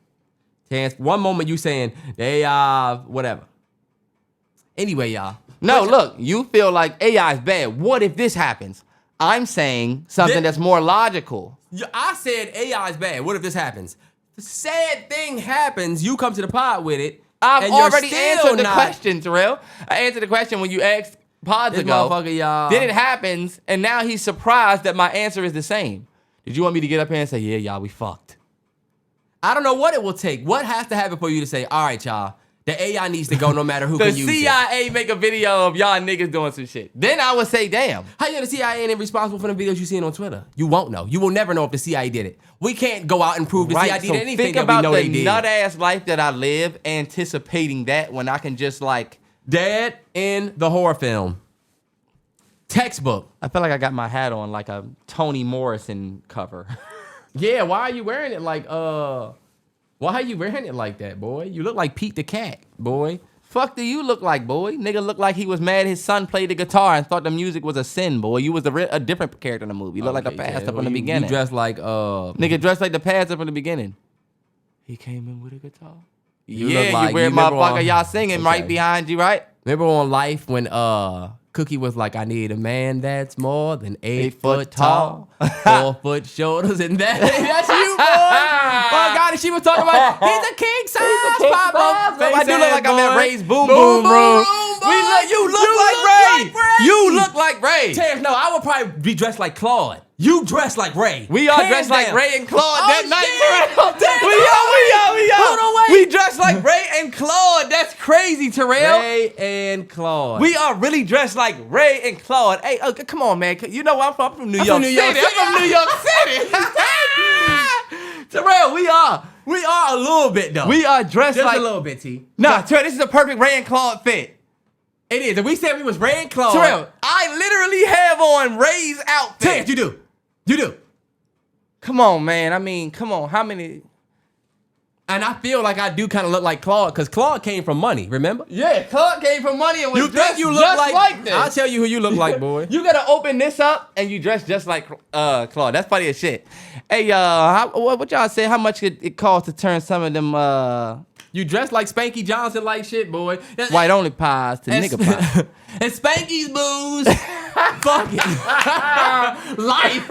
Terrance, one moment you saying the AI, whatever. Anyway, y'all. No, look, you feel like AI is bad. What if this happens? I'm saying something that's more logical. I said AI is bad. What if this happens? The sad thing happens, you come to the pod with it. I've already answered the question, Terrell. I answered the question when you asked pods ago. Motherfucker, y'all. Then it happens, and now he's surprised that my answer is the same. Did you want me to get up here and say, yeah, y'all, we fucked? I don't know what it will take. What has to happen for you to say, all right, y'all, the AI needs to go no matter who can use it. The CIA make a video of y'all niggas doing some shit. Then I would say, damn. How you know the CIA ain't responsible for the videos you seen on Twitter? You won't know. You will never know if the CIA did it. We can't go out and prove the CIA did anything that we know they did. Think about the nut-ass life that I live, anticipating that when I can just like... Dad in the horror film. Textbook. I feel like I got my hat on like a Toni Morrison cover. Yeah, why are you wearing it like, why are you wearing it like that, boy? You look like Pete the Cat, boy. Fuck do you look like, boy? Nigga look like he was mad his son played the guitar and thought the music was a sin, boy. You was a different character in the movie. You look like a pastor from the beginning. You dressed like, Nigga dressed like the pastor from the beginning. He came in with a guitar. You weird motherfucker. Y'all singing right behind you, right? Remember on Life when, Cookie was like, I need a man that's more than 8 foot tall, 4 foot shoulders, and that's you, boy. My God, and she was talking about, he's a king size pop-up. I do look like I'm in Ray's Boom Boom Room. You look like Ray. You look like Ray. Terrance, no, I would probably be dressed like Claude. You dress like Ray. We are dressed like Ray and Claude that night. We are. Hold on, We dressed like Ray and Claude. That's crazy, Terrell. Ray and Claude. We are really dressed like Ray and Claude. Hey, come on, man. You know I'm from New York City. I'm from New York City. Terrell, we are. We are a little bit, though. We are dressed just like a little bit, T. Nah, Terrell, this is a perfect Ray and Claude fit. It is. If we said we was Ray and Claude. Terrell, I literally have on Ray's outfit. Terrance, you do. You do. Come on, man. I mean, come on. How many? And I feel like I do kind of look like Claude because Claude came from money, remember? Yeah, Claude came from money and was You dressed think you look just like this. I'll tell you who you look like, boy. You gotta open this up and you dress just like Claude. That's funny as shit. Hey, what y'all say? How much it costs to turn some of them You dress like Spanky Johnson like shit, boy. white only pies to nigga pies? And Spanky's booze. Fuck it. Life.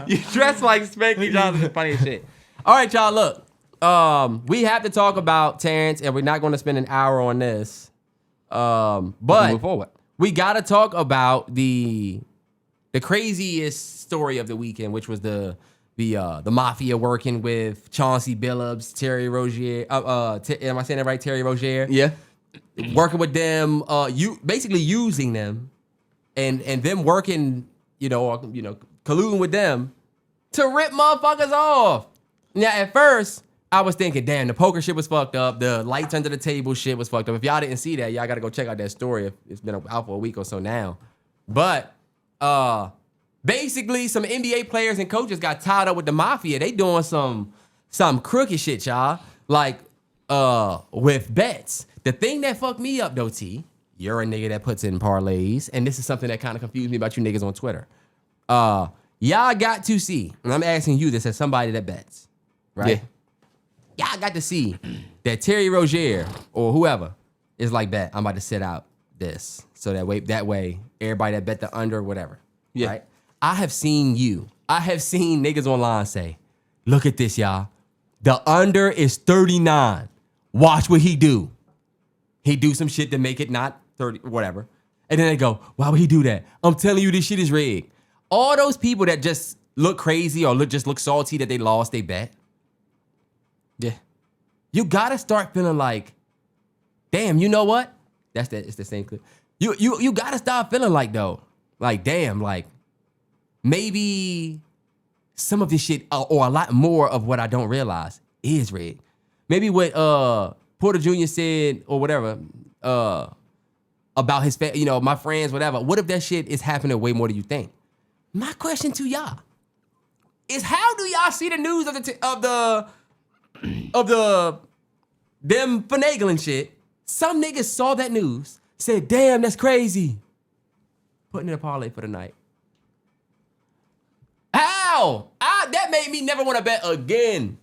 You dress like Spanky Johnson. Funny as shit. All right, y'all, look. We have to talk about Terrance, and we're not going to spend an hour on this. But move forward. We got to talk about the craziest story of the weekend, which was the Mafia working with Chauncey Billups, Terry Rozier. Am I saying that right? Terry Rozier. Yeah. Working with them, basically using them, and them working, colluding with them to rip motherfuckers off. Now, at first, I was thinking, damn, the poker shit was fucked up. The lights under the table shit was fucked up. If y'all didn't see that, y'all got to go check out that story. It's been out for a week or so now. But basically, some NBA players and coaches got tied up with the Mafia. They doing some crooked shit, y'all. Like with bets. The thing that fucked me up, though, T, you're a nigga that puts in parlays, and this is something that kind of confused me about you niggas on Twitter. Y'all got to see, and I'm asking you this as somebody that bets, right? Yeah. Y'all got to see that Terry Rozier or whoever is like, bet, I'm about to sit out this. So that way, everybody that bet the under or whatever, right? I have seen niggas online say, look at this, y'all. The under is 39. Watch what he do. He do some shit to make it not 30, whatever. And then they go, why would he do that? I'm telling you, this shit is rigged. All those people that just look crazy or just look salty that they lost they bet. Yeah. You gotta start feeling like, damn, you know what? It's the same clip. You gotta start feeling like, though, like, damn, like, maybe some of this shit or a lot more of what I don't realize is rigged. Maybe what Porter Jr. said or whatever about his my friends, whatever. What if that shit is happening way more than you think? My question to y'all is, how do y'all see the news of them finagling shit? Some niggas saw that news, said, damn, that's crazy. Putting in a parlay for the night. How? That made me never want to bet again.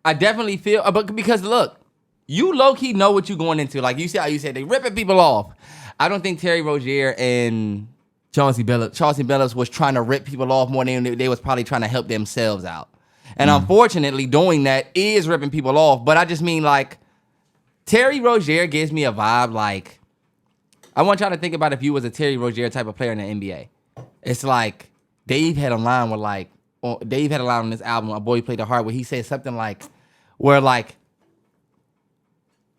I definitely feel, but because look, you low-key know what you're going into. Like you said, they ripping people off. I don't think Terry Rozier and Chauncey Billups was trying to rip people off more than they was probably trying to help themselves out. And unfortunately, doing that is ripping people off. But I just mean, like, Terry Rozier gives me a vibe like, I want y'all to think about if you was a Terry Rozier type of player in the NBA. It's like, Dave had a line on this album, A Boy Played the Heart, where he said something like, where like,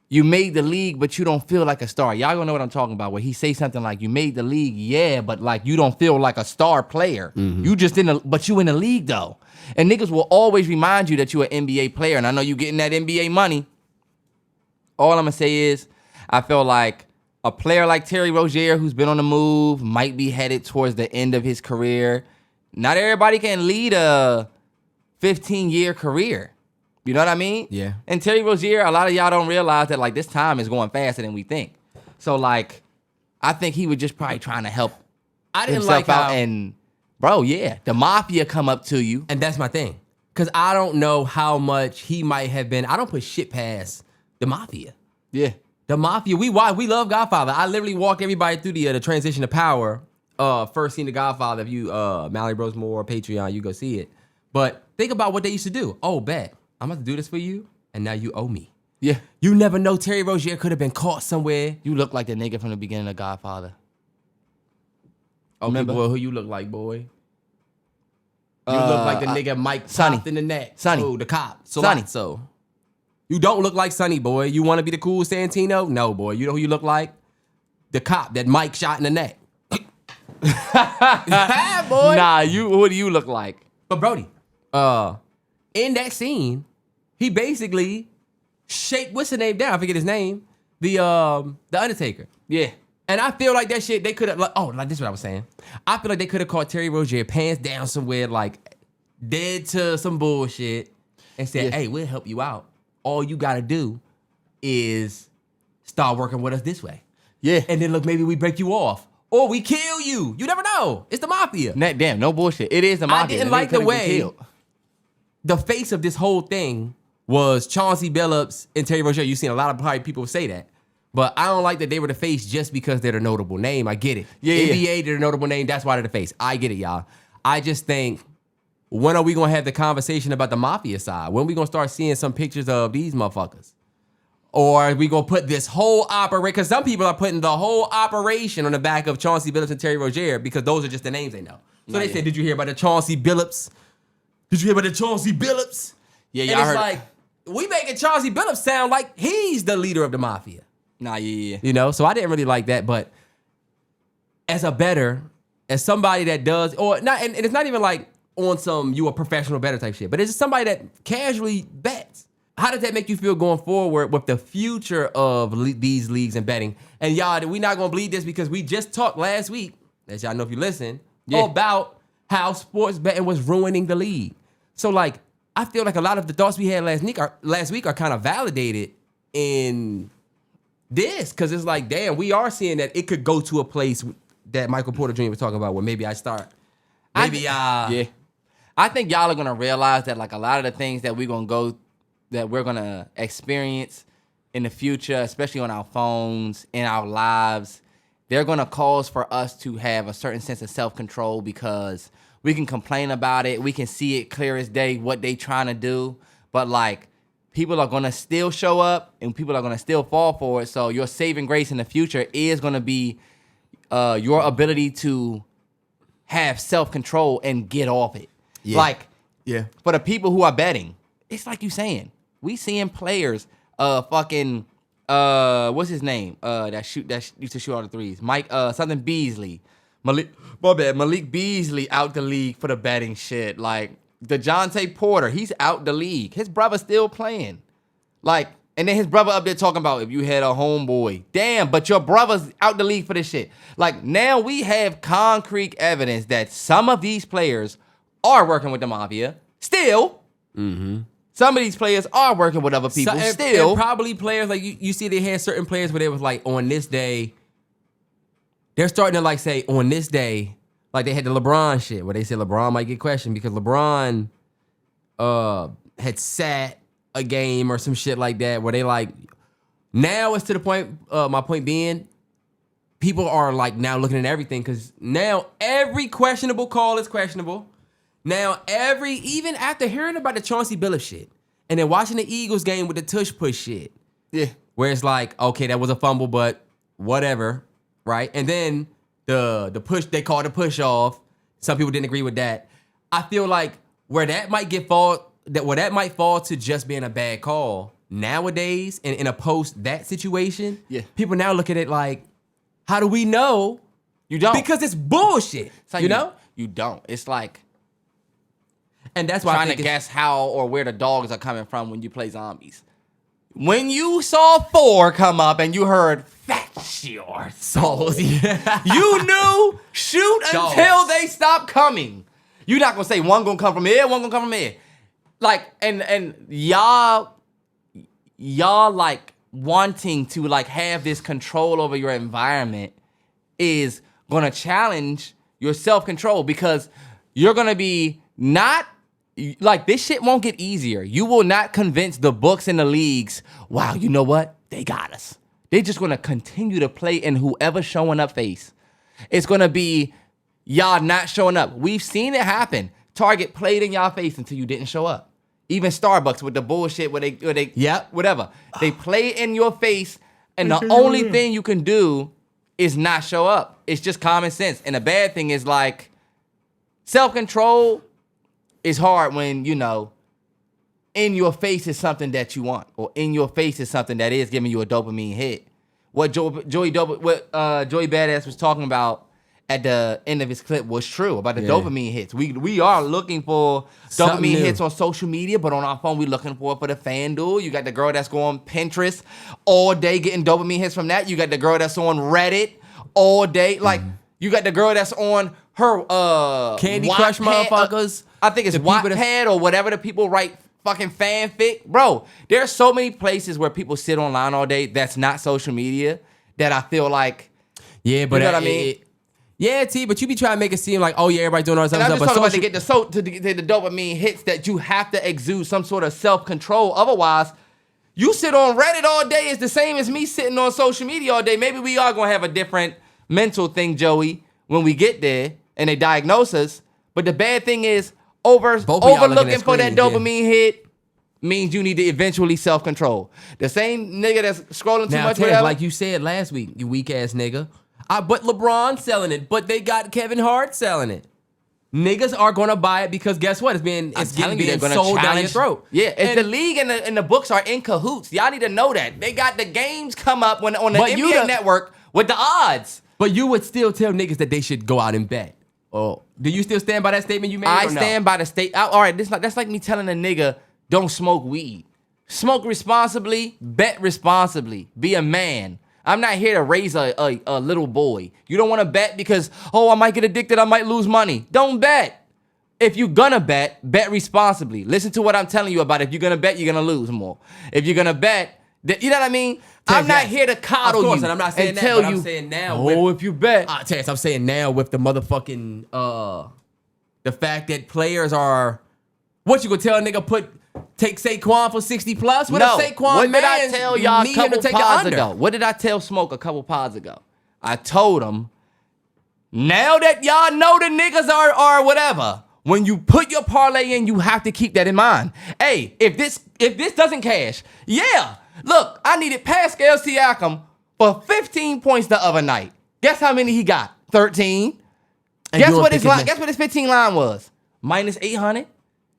you made the league, but you don't feel like a star. Y'all gonna know what I'm talking about, where he say something like, you made the league, yeah, but like, you don't feel like a star player. Mm-hmm. You just but you in the league though. And niggas will always remind you that you're an NBA player, and I know you getting that NBA money. All I'm gonna say is, I feel like a player like Terry Rozier, who's been on the move, might be headed towards the end of his career. Not everybody can lead a 15-year career. You know what I mean? Yeah. And Terry Rozier, a lot of y'all don't realize that, like, this time is going faster than we think. So, like, I think he was just probably trying to help himself out. And, bro, yeah, the Mafia come up to you. And that's my thing. Because I don't know how much he might have been. I don't put shit past the Mafia. Yeah. The Mafia, we love Godfather. I literally walk everybody through the transition to power. First seen The Godfather. If you, MalloryBros more, Patreon, you go see it. But think about what they used to do. Oh, bet. I'm about to do this for you, and now you owe me. Yeah. You never know. Terry Rozier could have been caught somewhere. You look like the nigga from the beginning of Godfather. Okay, Remember? boy, who you look like, boy? You look like the nigga Mike Sonny. popped in the neck. Sonny. Oh, the cop. Sonny. So you don't look like Sonny, boy. You want to be the cool Santino? No, boy. You know who you look like? The cop that Mike shot in the neck. Yeah, boy. Nah, what do you look like? But Brody, in that scene, he basically shake what's the name down? I forget his name. The Undertaker. Yeah. And I feel like that shit, they could have, like this is what I was saying. I feel like they could have caught Terry Rozier pants down somewhere, like dead to some bullshit, and said, hey, we'll help you out. All you gotta do is start working with us this way. Yeah. And then look, maybe we break you off. Or we kill you. You never know. It's the Mafia. Damn, no bullshit. It is the Mafia. I didn't like the way the face of this whole thing was Chauncey Billups and Terry Rozier. You've seen a lot of probably people say that. But I don't like that they were the face just because they're the notable name. I get it. Yeah, NBA, they're the notable name. That's why they're the face. I get it, y'all. I just think, when are we going to have the conversation about the Mafia side? When are we going to start seeing some pictures of these motherfuckers? Or are we going to put this whole operation? Because some people are putting the whole operation on the back of Chauncey Billups and Terry Rozier because those are just the names they know. So they said, did you hear about the Chauncey Billups? Did you hear about the Chauncey Billups? Yeah, and y'all it's heard. like, we making Chauncey Billups sound like he's the leader of the Mafia. Nah, yeah. You know, so I didn't really like that. But as as somebody that does, or not, and it's not even like on some you a professional better type shit, but it's just somebody that casually bets. How does that make you feel going forward with the future of these leagues and betting? And y'all, we not gonna bleed this because we just talked last week, as y'all know if you listen, about how sports betting was ruining the league. So like, I feel like a lot of the thoughts we had last week are kind of validated in this, because it's like, damn, we are seeing that it could go to a place that Michael Porter Jr. was talking about where maybe I start. Yeah. I think y'all are gonna realize that like a lot of the things that we're gonna experience in the future, especially on our phones, in our lives, they're gonna cause for us to have a certain sense of self-control because we can complain about it, we can see it clear as day what they trying to do, but like people are gonna still show up and people are gonna still fall for it. So your saving grace in the future is gonna be your ability to have self-control and get off it. Yeah. Like, Yeah. for the people who are betting, it's like you saying, we seeing players, what's his name? That used to shoot all the threes. Mike, something Beasley. Malik Beasley out the league for the betting shit. Like, DeJounte Porter, he's out the league. His brother still playing. Like, and then his brother up there talking about if you had a homeboy. Damn, but your brother's out the league for this shit. Like, now we have concrete evidence that some of these players are working with the Mafia. Still. Mm-hmm. Some of these players are working with other people. Still. And probably players, like you see they had certain players where they was like, on this day, they're starting to like say, on this day, like they had the LeBron shit where they said LeBron might get questioned because LeBron had sat a game or some shit like that where they like, now it's to the point, my point being, people are like now looking at everything because now every questionable call is questionable. Now even after hearing about the Chauncey Billups shit and then watching the Eagles game with the tush push shit, where it's like, okay, that was a fumble, but whatever, right? And then the push, they called the push off. Some people didn't agree with that. I feel like where that might fall to just being a bad call nowadays and in a post that situation, people now look at it like, how do we know? You don't. Because it's bullshit. It's like you know? You don't. It's like and that's why trying to guess how or where the dogs are coming from when you play zombies. When you saw 4 come up and you heard "Fetch your souls," you knew shoot Dogs. until they stop coming. You're not gonna say one gonna come from here, one gonna come from here. Like and y'all like wanting to like have this control over your environment is gonna challenge your self-control because you're gonna be not like this shit won't get easier. You will not convince the books and the leagues, wow, you know what? They got us. They're just gonna continue to play in whoever's showing up face. It's gonna be y'all not showing up. We've seen it happen. Target played in y'all face until you didn't show up. Even Starbucks with the bullshit where they Yep. whatever. They play it in your face, and the only thing you can do is not show up. It's just common sense. And the bad thing is like self-control is hard when, you know, in your face is something that you want, or in your face is something that is giving you a dopamine hit. What Joey Badass was talking about at the end of his clip was true about the dopamine hits. We are looking for dopamine hits on social media, but on our phone we looking for the FanDuel. You got the girl that's going Pinterest all day getting dopamine hits from that. You got the girl that's on Reddit all day. Like you got the girl that's on her Candy Crush motherfuckers. I think it's Wattpad or whatever the people write fucking fanfic. Bro, there are so many places where people sit online all day that's not social media that I feel like, yeah, but you know what I mean? Yeah, T, but you be trying to make it seem like, oh yeah, everybody doing all this And other I'm stuff. just But talking about to get the dopamine hits that you have to exude some sort of self-control. Otherwise, you sit on Reddit all day is the same as me sitting on social media all day. Maybe we are going to have a different mental thing, Joey, when we get there and they diagnose us. But the bad thing is overlooking for that dopamine hit means you need to eventually self-control. The same nigga that's scrolling too much, whatever. Like you said last week, you weak ass nigga. But LeBron selling it, but they got Kevin Hart selling it. Niggas are gonna buy it because guess what? It's being sold down your throat. Yeah, the league and the books are in cahoots. Y'all need to know that. They got the games come up on the NBA network with the odds. But you would still tell niggas that they should go out and bet. Oh, do you still stand by that statement you made? I stand by the state. All right, that's like me telling a nigga, don't smoke weed. Smoke responsibly, bet responsibly. Be a man. I'm not here to raise a little boy. You don't want to bet because, I might get addicted, I might lose money. Don't bet. If you're gonna bet responsibly. Listen to what I'm telling you about. If you're gonna bet, you're gonna lose more. If you're gonna bet, you know what I mean? I'm not here to coddle you. And I'm not saying that, but I'm saying now. If you bet. Terrance, I'm saying now with the motherfucking, the fact that players are, what you gonna tell a nigga take Saquon for 60 plus? What did I tell y'all a couple pods ago? What did I tell Smoke a couple pods ago? I told him, now that y'all know the niggas are whatever, when you put your parlay in, you have to keep that in mind. Hey, if this doesn't cash, look, I needed Pascal Siakam for 15 points the other night. Guess how many he got? 13. Guess what his 15 line was? Minus 800.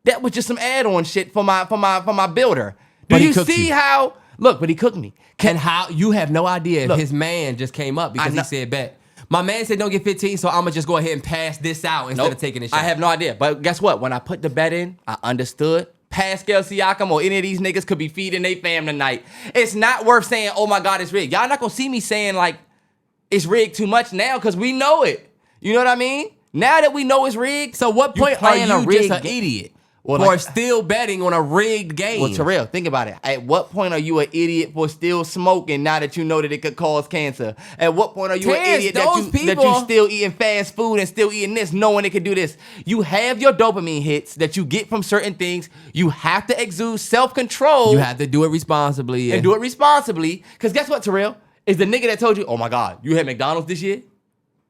That was just some add-on shit for my builder. Do you see how? Look, but he cooked me. And how you have no idea if his man just came up because he said bet. My man said don't get 15, so I'm gonna just go ahead and pass this out instead of taking a shot. I have no idea. But guess what? When I put the bet in, I understood. Pascal Siakam or any of these niggas could be feeding their fam tonight. It's not worth saying, oh my God, it's rigged. Y'all not gonna see me saying like it's rigged too much now because we know it. You know what I mean? Now that we know it's rigged. So what point are you just an idiot? For still betting on a rigged game. Well, Terrell, think about it. At what point are you an idiot for still smoking now that you know that it could cause cancer? At what point are you an idiot that you still eating fast food and still eating this, knowing it could do this? You have your dopamine hits that you get from certain things. You have to exude self-control. You have to do it responsibly. Yeah. And do it responsibly. Because guess what, Terrell? Is the nigga that told you, oh my God, you had McDonald's this year?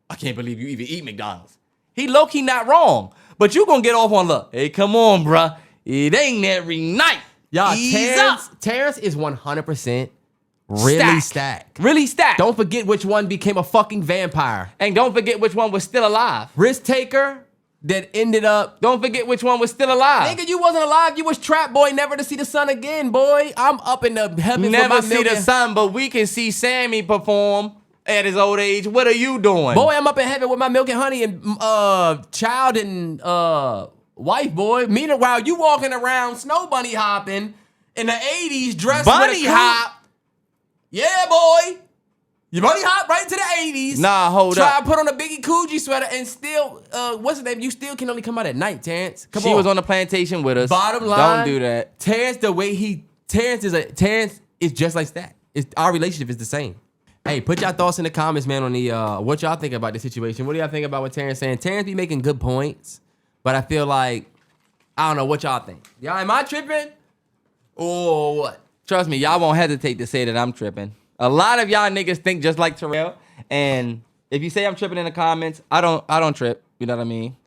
I can't believe you even eat McDonald's. He low-key not wrong. But you gonna get off on look. Hey, come on, bruh. It ain't every night. Y'all, Terrance is 100% really stacked. Really stacked. Don't forget which one became a fucking vampire. And don't forget which one was still alive. Risk taker that ended up. Don't forget which one was still alive. Nigga, you wasn't alive. You was trap boy, never to see the sun again, boy. I'm up in the heavens. Never see the sun, but we can see Sammy perform at his old age. What are you doing? Boy, I'm up in heaven with my milk and honey and child and wife, boy. Meanwhile, you walking around snow bunny hopping in the 80s dressed bunny with a hop. Yeah, boy. You bunny hop right to the 80s. Nah, hold up. Try to put on a Biggie Coogee sweater and still, what's his name? You still can only come out at night, Terrance. She was on the plantation with us. Bottom line. Don't do that. Terrance, Terrance is just like that. Our relationship is the same. Hey, put y'all thoughts in the comments, man, on the what y'all think about the situation. What do y'all think about what Terrance saying? Terrance be making good points, but I feel like, I don't know, what y'all think? Y'all, am I tripping? Or what? Trust me, y'all won't hesitate to say that I'm tripping. A lot of y'all niggas think just like Terrell, and if you say I'm tripping in the comments, I don't trip. You know what I mean?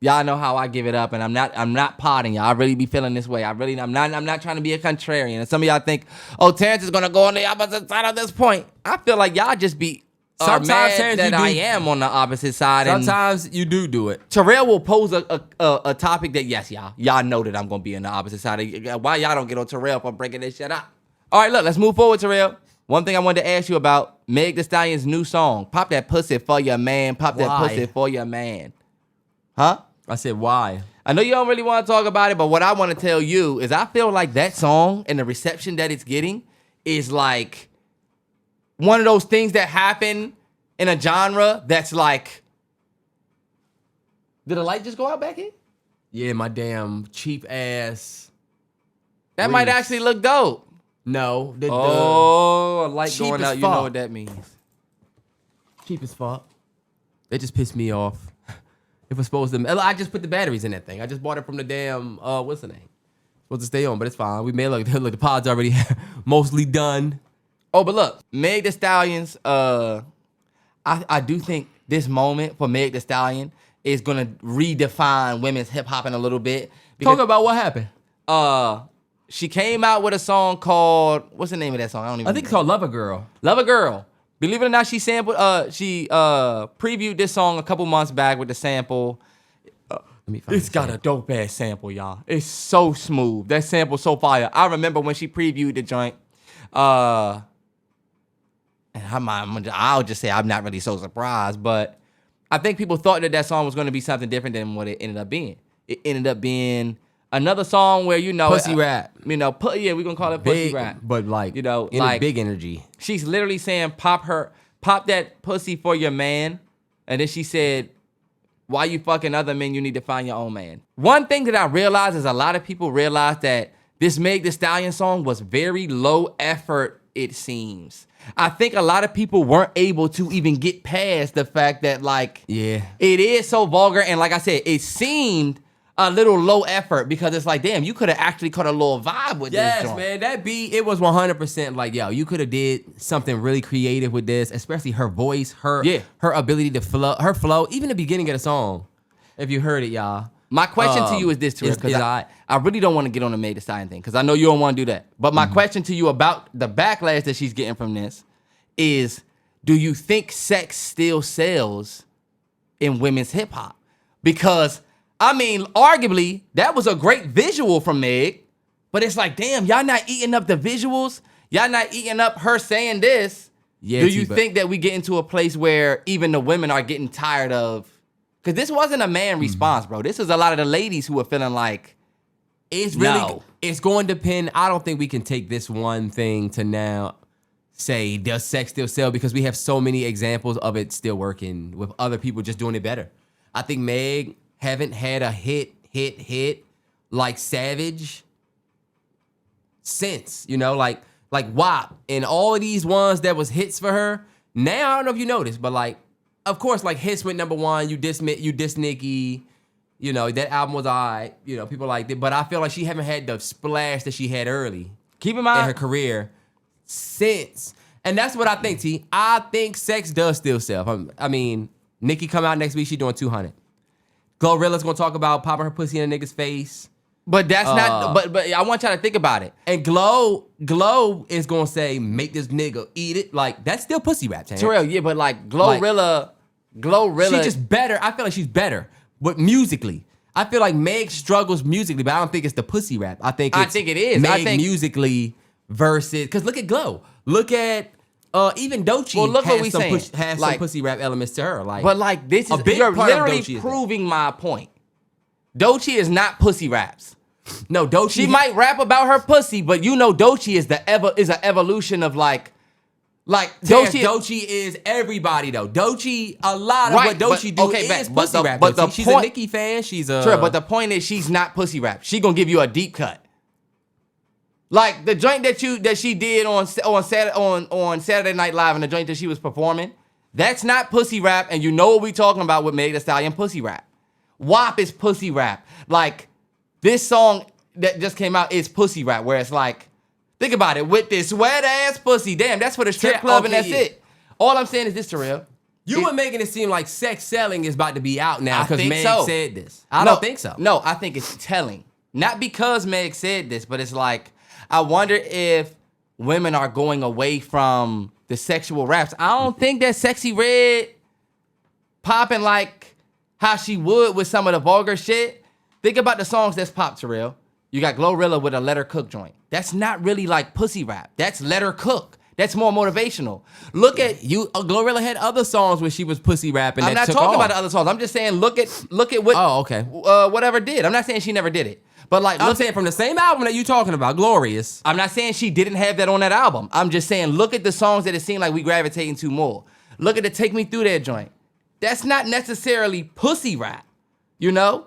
Y'all know how I give it up, and I'm not potting y'all. I really be feeling this way. I'm not trying to be a contrarian. And some of y'all think, oh, Terrance is gonna go on the opposite side at this point. I feel like y'all just be Sometimes mad that I am on the opposite side. Sometimes you do it. Terrell will pose a topic that, yes, y'all know that I'm gonna be on the opposite side. Why y'all don't get on Terrell for breaking this shit up? All right, look, let's move forward, Terrell. One thing I wanted to ask you about Meg Thee Stallion's new song, "Pop That Pussy for Your Man." Pop that pussy for your man. Huh? I said, why? I know you don't really want to talk about it, but what I want to tell you is I feel like that song and the reception that it's getting is like one of those things that happen in a genre that's like, did the light just go out back here? Yeah, my damn cheap ass. That might actually look dope. No. A light cheap going as out, you fuck. know what that means. Cheap as fuck. It just pissed me off. If it's supposed to, I just put the batteries in that thing. I just bought it from the damn, what's the name? Supposed to stay on, but it's fine. We made look, the pod's already mostly done. Oh, but look, Meg Thee Stallion's, I do think this moment for Meg Thee Stallion is gonna redefine women's hip hop in a little bit. Talk about what happened. She came out with a song called, what's the name of that song? I think it's called Love a Girl. Love a Girl. Believe it or not, she previewed this song a couple months back with the sample. It's got a dope ass sample, y'all. It's so smooth. That sample's so fire. I remember when she previewed the joint. And I'll just say I'm not really so surprised, but I think people thought that song was going to be something different than what it ended up being. It ended up being another song where, pussy rap. we're going to call it pussy rap. But like, like big energy. She's literally saying, pop that pussy for your man. And then she said, why you fucking other men, you need to find your own man. One thing that I realized is a lot of people realize that this Meg Thee Stallion song was very low effort, it seems. I think a lot of people weren't able to even get past the fact that, like, it is so vulgar. And like I said, it seemed a little low effort because it's like, damn, you could have actually caught a little vibe with this joint. Yes, man, that beat, it was 100% like, yo, you could have did something really creative with this, especially her voice, her ability to flow, even the beginning of the song. If you heard it, y'all. My question to you is this, Terrell, because I really don't want to get on the Meg Thee Stallion thing because I know you don't want to do that. But my question to you about the backlash that she's getting from this is, do you think sex still sells in women's hip hop? Because, I mean, arguably, that was a great visual from Meg, but it's like, damn, y'all not eating up the visuals? Y'all not eating up her saying this? Yeah, do you think that we get into a place where even the women are getting tired of, because this wasn't a man response, bro. This is a lot of the ladies who are feeling like, it's going to depend. I don't think we can take this one thing to now say, does sex still sell? Because we have so many examples of it still working with other people just doing it better. I think Meg haven't had a hit like Savage since, like WAP and all of these ones that was hits for her. Now, I don't know if you noticed, but like, of course, like hits went number one, you diss Nicki, that album was alright, people liked it, but I feel like she haven't had the splash that she had early. Keep in mind, in her career since. And that's what I think, T. I think sex does still sell. I mean, Nicki come out next week, she doing 200. Glorilla's gonna talk about popping her pussy in a nigga's face. But that's not, but I want y'all to think about it. And Glow is gonna say, make this nigga eat it. Like, that's still pussy rap, Terrance. Terrell, yeah, but like Glorilla. She's just better. I feel like she's better. But musically. I feel like Meg struggles musically, but I don't think it's the pussy rap. I think it is. Meg musically versus, because look at Glow. Look at even Doechii. Well, look what we saying. Has some pussy rap elements to her. Like, but like this is you're literally proving my point. Doechii is not pussy raps. No, Doechii. She might rap about her pussy, but Doechii is an evolution of like Doechii is everybody though. Doechii, a lot of what Doechii is pussy rap. But she's a Nicki fan. She's a sure, but the point is she's not pussy rap. She gonna give you a deep cut. Like the joint that she did on Saturday Night Live and the joint that she was performing, that's not pussy rap, and you know what we talking about with Meg Thee Stallion pussy rap. WAP is pussy rap. Like this song that just came out is pussy rap, where it's like, think about it, with this wet ass pussy. Damn, that's for the strip club and that's it. All I'm saying is this, Terrell. You were making it seem like sex selling is about to be out now because Meg said this. I don't think so. No, I think it's telling. Not because Meg said this, but it's like, I wonder if women are going away from the sexual raps. I don't think that Sexy Red popping like how she would with some of the vulgar shit. Think about the songs that's popped, Terrell. You got Glorilla with a Let Her Cook joint. That's not really like pussy rap. That's Let Her Cook. That's more motivational. Look at you. Glorilla had other songs where she was pussy rapping. I'm not talking about the other songs. I'm just saying look at what. Oh, okay. Whatever did. I'm not saying she never did it. But like, I'm saying from the same album that you talking about, Glorious. I'm not saying she didn't have that on that album. I'm just saying look at the songs that it seemed like we gravitating to more. Look at the Take Me Through That joint. That's not necessarily pussy rap. You know?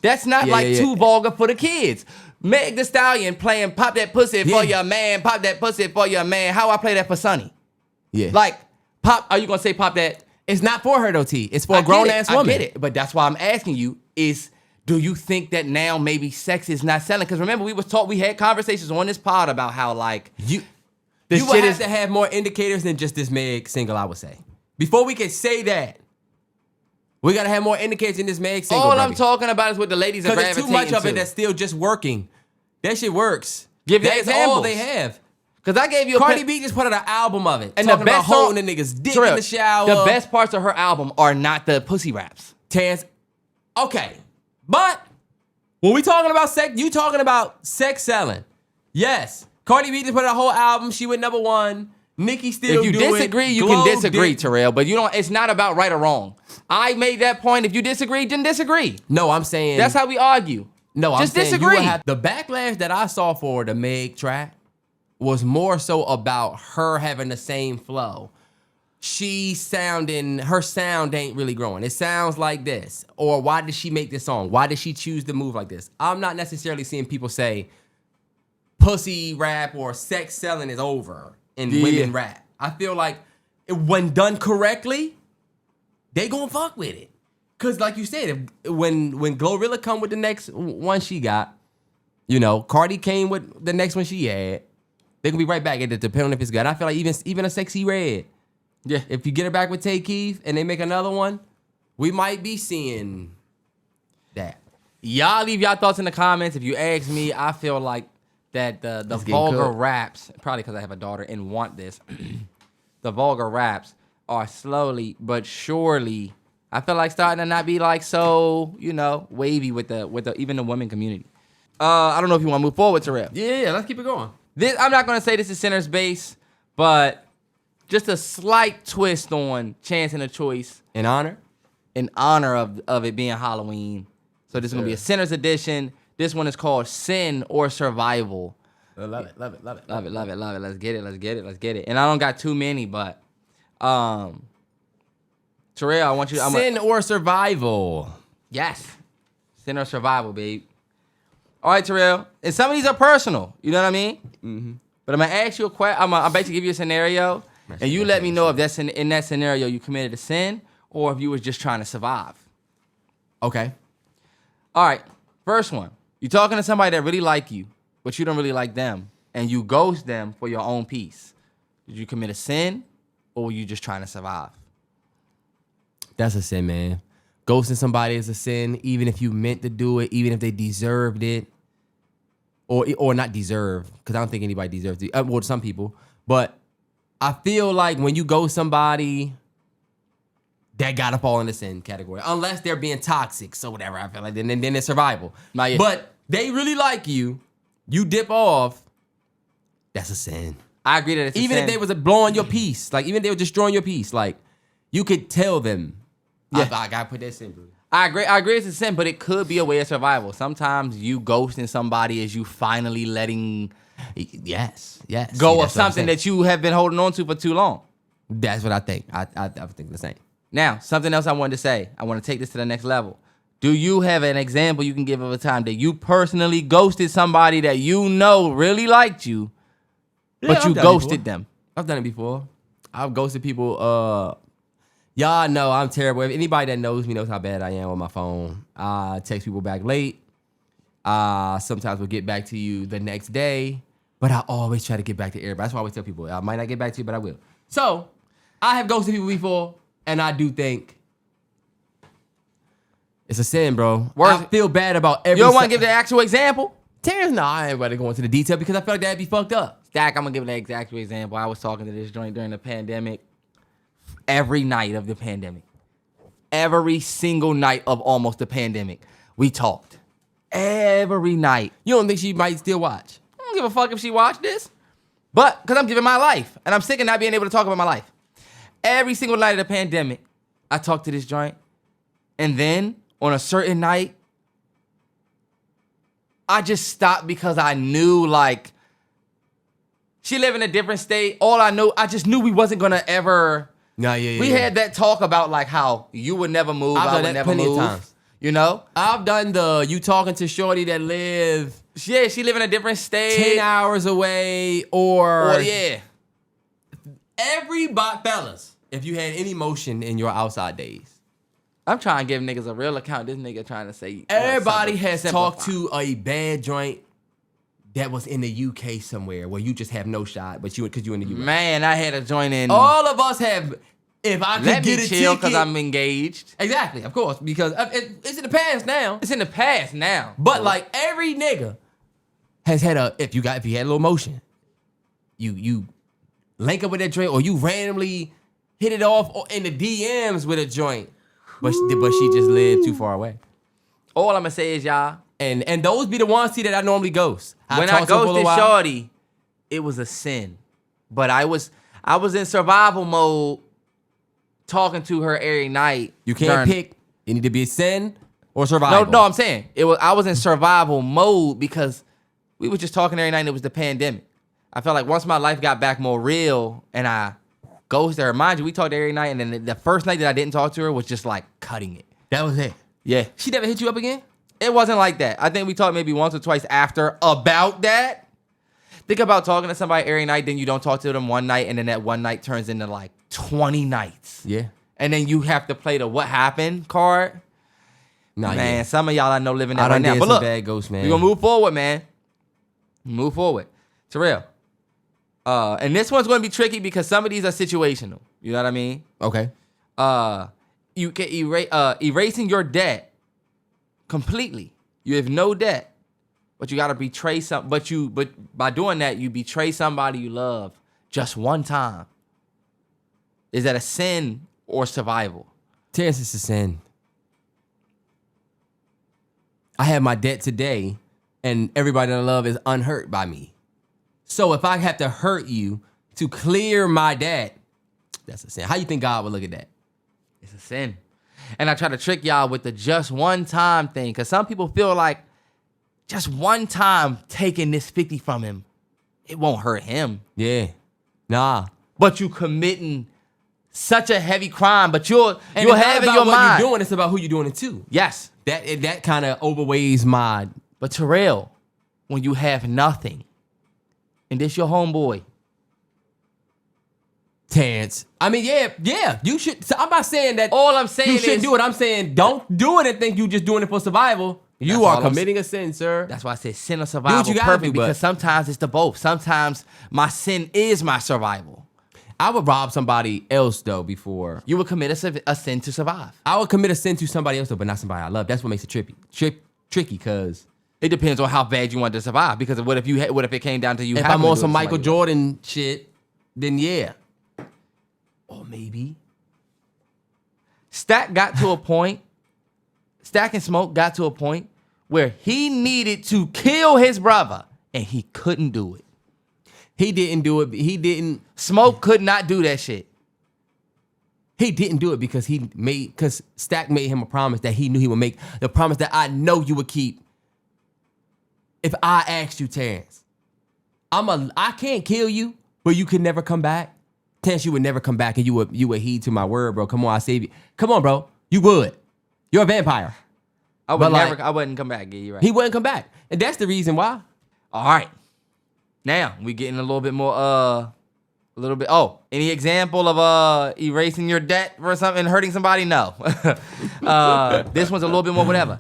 That's not too vulgar for the kids. Meg Thee Stallion playing Pop That Pussy for Your Man, Pop That Pussy for Your Man. How I play that for Sonny? Yeah. Like, are you going to say Pop That? It's not for her though, T. It's for a grown-ass woman. I get it, but that's why I'm asking you do you think that now maybe sex is not selling? Because remember, we had conversations on this pod about how like... You would have to have more indicators than just this Meg single, I would say. Before we can say that, we gotta have more indicators in this Meg single. All I'm talking about is what the ladies are gravitating to. Because there's too much of it that's still just working. That shit works. Give That's all they have. Because I gave you Cardi B just put out an album of it. And talking the best about holding the niggas dick in the shower. The best parts of her album are not the pussy raps. Terrance. Okay. But when we talking about sex, you talking about sex selling. Yes. Cardi B just put out a whole album. She went #1. Nicki still do it. If you disagree, you can disagree, Terrell. But it's not about right or wrong. I made that point. If you disagree, then disagree. No, I'm saying... That's how we argue. No, just I'm saying disagree. The backlash that I saw for the Meg track was more so about her having the same flow. Her sound ain't really growing. It sounds like this. Or why did she make this song? Why did she choose to move like this? I'm not necessarily seeing people say pussy rap or sex selling is over in women rap. I feel like when done correctly, they gonna fuck with it. Cause like you said, when Glorilla come with the next one she got, Cardi came with the next one she had, they gonna be right back at it depending on if it's good. I feel like even a Sexy Red, if you get her back with Tay Keith and they make another one, we might be seeing that. Y'all leave y'all thoughts in the comments. If you ask me, I feel like that the vulgar raps, probably because I have a daughter and want this, the vulgar raps are slowly but surely, I feel like starting to not be like so, wavy with the even the women community. I don't know if you want to move forward, Terrell. Yeah, let's keep it going. I'm not going to say this is Center's Base, but just a slight twist on Chance and a Choice. In honor of it being Halloween. So this is going to be a Center's edition. This one is called Sin or Survival. Love it. Let's get it. And I don't got too many, but Terrell, I want you to... Sin or Survival. Yes. Sin or Survival, babe. All right, Terrell. And some of these are personal. You know what I mean? Mm-hmm. But I'm going to ask you a question. I'm basically give you a scenario, and you let me know if that's in that scenario you committed a sin or if you was just trying to survive. Okay. All right. First one. You're talking to somebody that really like you, but you don't really like them, and you ghost them for your own peace. Did you commit a sin, or were you just trying to survive? That's a sin, man. Ghosting somebody is a sin, even if you meant to do it, even if they deserved it, or not deserve, because I don't think anybody deserves it. Well, some people, but I feel like when you ghost somebody, that gotta fall in the sin category, unless they're being toxic, so whatever. I feel like then it's survival. But they really like you, you dip off. That's a sin. I agree that it's even if they was blowing your peace, like even if they were destroying your peace, like you could tell them. Yeah, I gotta put that sin. Bro. I agree it's a sin, but it could be a way of survival. Sometimes you ghosting somebody is you finally letting go of something that you have been holding on to for too long. That's what I think. I think the same. Now, something else I wanted to say. I want to take this to the next level. Do you have an example you can give of a time that you personally ghosted somebody that you know really liked you, but you ghosted them? I've done it before. I've ghosted people. Y'all know I'm terrible. If anybody that knows me knows how bad I am on my phone. I text people back late. Sometimes we'll get back to you the next day, but I always try to get back to everybody. That's why I always tell people, I might not get back to you, but I will. So, I have ghosted people before, And I do think it's a sin, bro. I feel bad about every... You don't want to give the actual example? Terrance, no, I ain't ready to go into the detail because I feel like that'd be fucked up. Stack, I'm going to give an exact example. I was talking to this joint during the pandemic. Every night of the pandemic. Every single night of almost the pandemic. We talked. Every night. You don't think she might still watch? I don't give a fuck if she watched this. But, because I'm giving my life. And I'm sick of not being able to talk about my life. Every single night of the pandemic, I talked to this joint. And then, on a certain night, I just stopped because I knew, like, she lived in a different state. All I knew, I just knew we wasn't going to ever... No, yeah. We had that talk about, like, how you would never move, I would never move. Of times. You know? I've done you talking to shorty that live... Yeah, she live in a different state. 10 hours away, or... yeah. Everybody, fellas, if you had any motion in your outside days. I'm trying to give niggas a real account. This nigga trying to say... Everybody has talked to a bad joint that was in the UK somewhere where you just have no shot, but because you in the US. Man, I had a joint in... All of us have... If I could Let get me a chill ticket... because I'm engaged. Exactly, of course, because it's in the past now. It's in the past now. But like every nigga has had if you had a little motion, you link up with that joint, or you randomly hit it off in the DMs with a joint, but she just lived too far away. All I'm gonna say is, y'all, and those be the ones that I normally ghost. When I ghosted shorty, it was a sin, but I was in survival mode. Talking to her every night. You can't pick. It need to be a sin or survival. No, I'm saying I was in survival mode because we were just talking every night and it was the pandemic. I felt like once my life got back more real and I ghosted her, mind you, we talked every night, and then the first night that I didn't talk to her was just like cutting it. That was it. Yeah. She never hit you up again? It wasn't like that. I think we talked maybe once or twice after about that. Think about talking to somebody every night, then you don't talk to them one night, and then that one night turns into like 20 nights. Yeah. And then you have to play the what happened card. Nah, man, yeah. some of y'all I know living that right now. But look, bad ghosts, man. We're going to move forward, man. Move forward. Terrell. And this one's going to be tricky because some of these are situational. You know what I mean? Okay. You can erasing your debt completely. You have no debt, but you got to betray some. But by doing that, you betray somebody you love just one time. Is that a sin or survival? Terrance, it's a sin. I have my debt today, and everybody that I love is unhurt by me. So if I have to hurt you to clear my debt, that's a sin. How you think God would look at that? It's a sin. And I try to trick y'all with the just one time thing, because some people feel like just one time taking this 50 from him, it won't hurt him. Yeah. Nah. But you committing such a heavy crime, but you'll have in your mind. What you're doing, it's about who you're doing it to. Yes. That kind of overweighs my... But Terrell, when you have nothing, and this your homeboy. Terrance. I mean, yeah. You should... So I'm not saying that... All I'm saying you shouldn't do it. I'm saying don't do it and think you just doing it for survival. You are committing a sin, sir. That's why I said sin or survival perfect, because sometimes it's the both. Sometimes my sin is my survival. I would rob somebody else, though, before... You would commit a sin to survive. I would commit a sin to somebody else, though, but not somebody I love. That's what makes it tricky, because... It depends on how bad you want to survive, because what if it came down to you if I'm on some Michael Jordan shit, then yeah. Or maybe... Stack and Smoke got to a point where he needed to kill his brother, and he couldn't do it. He didn't do it. Smoke could not do that shit. He didn't do it because Stack made him a promise that he knew he would make. The promise that I know you would keep. If I asked you, Terrance, I can't kill you, but you could never come back. Terrance, you would never come back, and you would heed to my word, bro. Come on, I save you. Come on, bro. You would. You're a vampire. I wouldn't come back. Yeah, you're right. He wouldn't come back, and that's the reason why. All right. Now, we getting a little bit more, any example of erasing your debt or something, hurting somebody? No. This one's a little bit more whatever.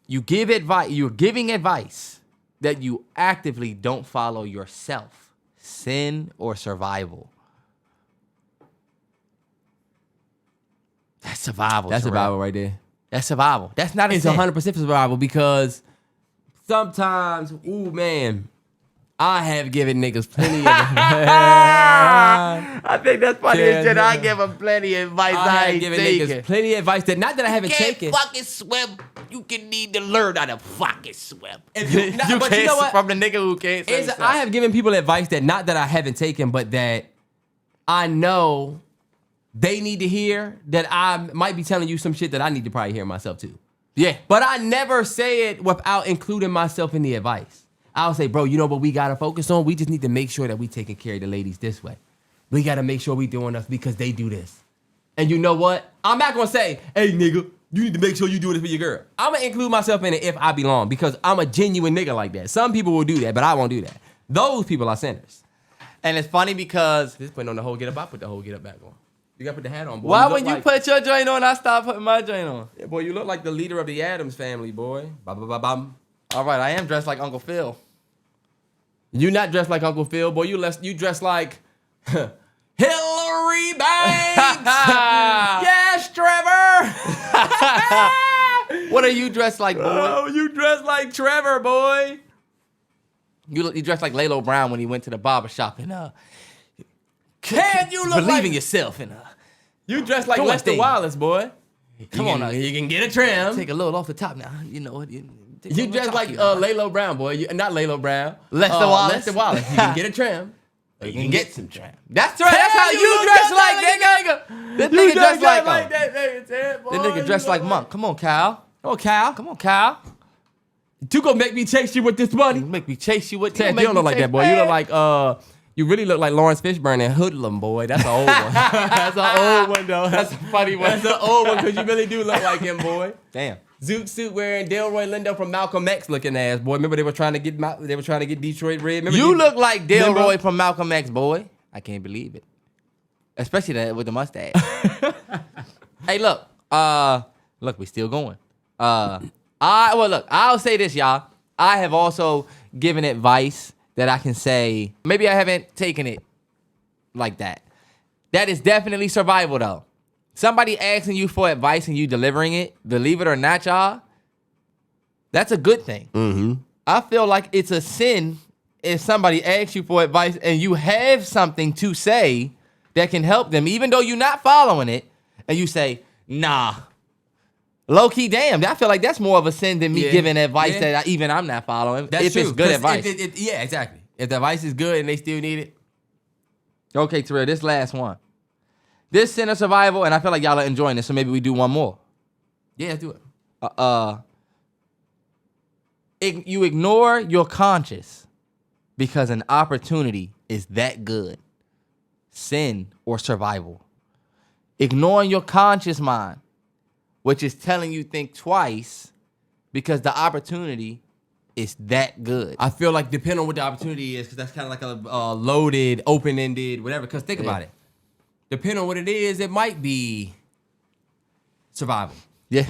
You're giving advice that you actively don't follow yourself. Sin or survival? survival. That's Terrell. survival right there. That's survival. That's not a It's sin. 100% survival because sometimes, ooh man, I have given niggas plenty of I think that's funny as shit. I give him plenty of advice. I have ain't given taking. niggas plenty of advice that not that I haven't taken. Fucking swim. You can need to learn how to fucking swim. If you, nah, You but can't you know what? from the nigga who can't swim. I have given people advice that not that I haven't taken, but that I know they need to hear, that I might be telling you some shit that I need to probably hear myself too. Yeah. But I never say it without including myself in the advice. I'll say, bro, you know what we gotta focus on? We just need to make sure that we taking care of the ladies this way. We gotta make sure we doing us because they do this. And you know what? I'm not gonna say, hey nigga, you need to make sure you doing this for your girl. I'm gonna include myself in it if I belong because I'm a genuine nigga like that. Some people will do that, but I won't do that. Those people are sinners. And it's funny because Just putting on the whole get up, I put the whole get up back on. You gotta put the hat on, boy. why when you put your joint on, I stop putting my joint on? Yeah, boy, you look like the leader of the Addams family, boy. Ba-ba-ba-bam. All right, I am dressed like Uncle Phil. You not dressed like Uncle Phil, boy. You dressed like Hillary Banks. Yes, Trevor. What are you dressed like, boy? Oh, you dressed like Trevor, boy. You dressed like Lalo Brown when he went to the barber shop and Can you look believe in like yourself and you dressed like Doing Lester things. Wallace, boy? Come on now. You can get a trim. take a little off the top now. You know what? You dressed like Lalo Brown, boy. Not Lalo Brown. Lester Wallace. Lester Wallace. You can get a trim. You can get some trim. That's right. That's how you you look dress just like, like nigga. This You nigga dressed like that nigga, Ted, boy. This nigga dressed like Monk. Come on, Cal. Oh, Cal. Come on, Cal. You gonna make me chase you with this money? Make me chase you with. Ted, you don't look like that, boy. You look like you really look like Lawrence Fishburne and Hoodlum, boy. That's an old one. That's an old one, though. That's a funny one. That's an old one because you really do look like him, boy. Damn. Zoot suit wearing Delroy Lindo from Malcolm X looking ass, boy. Remember they were trying to get Detroit Red. Remember You look like Remember? Delroy from Malcolm X, boy. I can't believe it. Especially that with the mustache. Hey, look. Look, we still going. I'll say this, y'all. I have also given advice that I can say, maybe I haven't taken it like that. That is definitely survival, though. Somebody asking you for advice and you delivering it, believe it or not, y'all, that's a good thing. Mm-hmm. I feel like it's a sin if somebody asks you for advice and you have something to say that can help them, even though you're not following it, and you say, nah. Low key, damn. I feel like that's more of a sin than me giving advice that I'm not following. That's if true. it's good 'Cause advice. Yeah, exactly. If the advice is good and they still need it. Okay, Terrell, this last one. This sin of survival, and I feel like y'all are enjoying this, so maybe we do one more. Yeah, let's do it. You ignore your conscience because an opportunity is that good. Sin or survival. Ignoring your conscious mind, which is telling you think twice because the opportunity is that good. I feel like depending on what the opportunity is, because that's kind of like a loaded, open-ended, whatever. Because think about it. Depending on what it is, it might be survival. Yeah.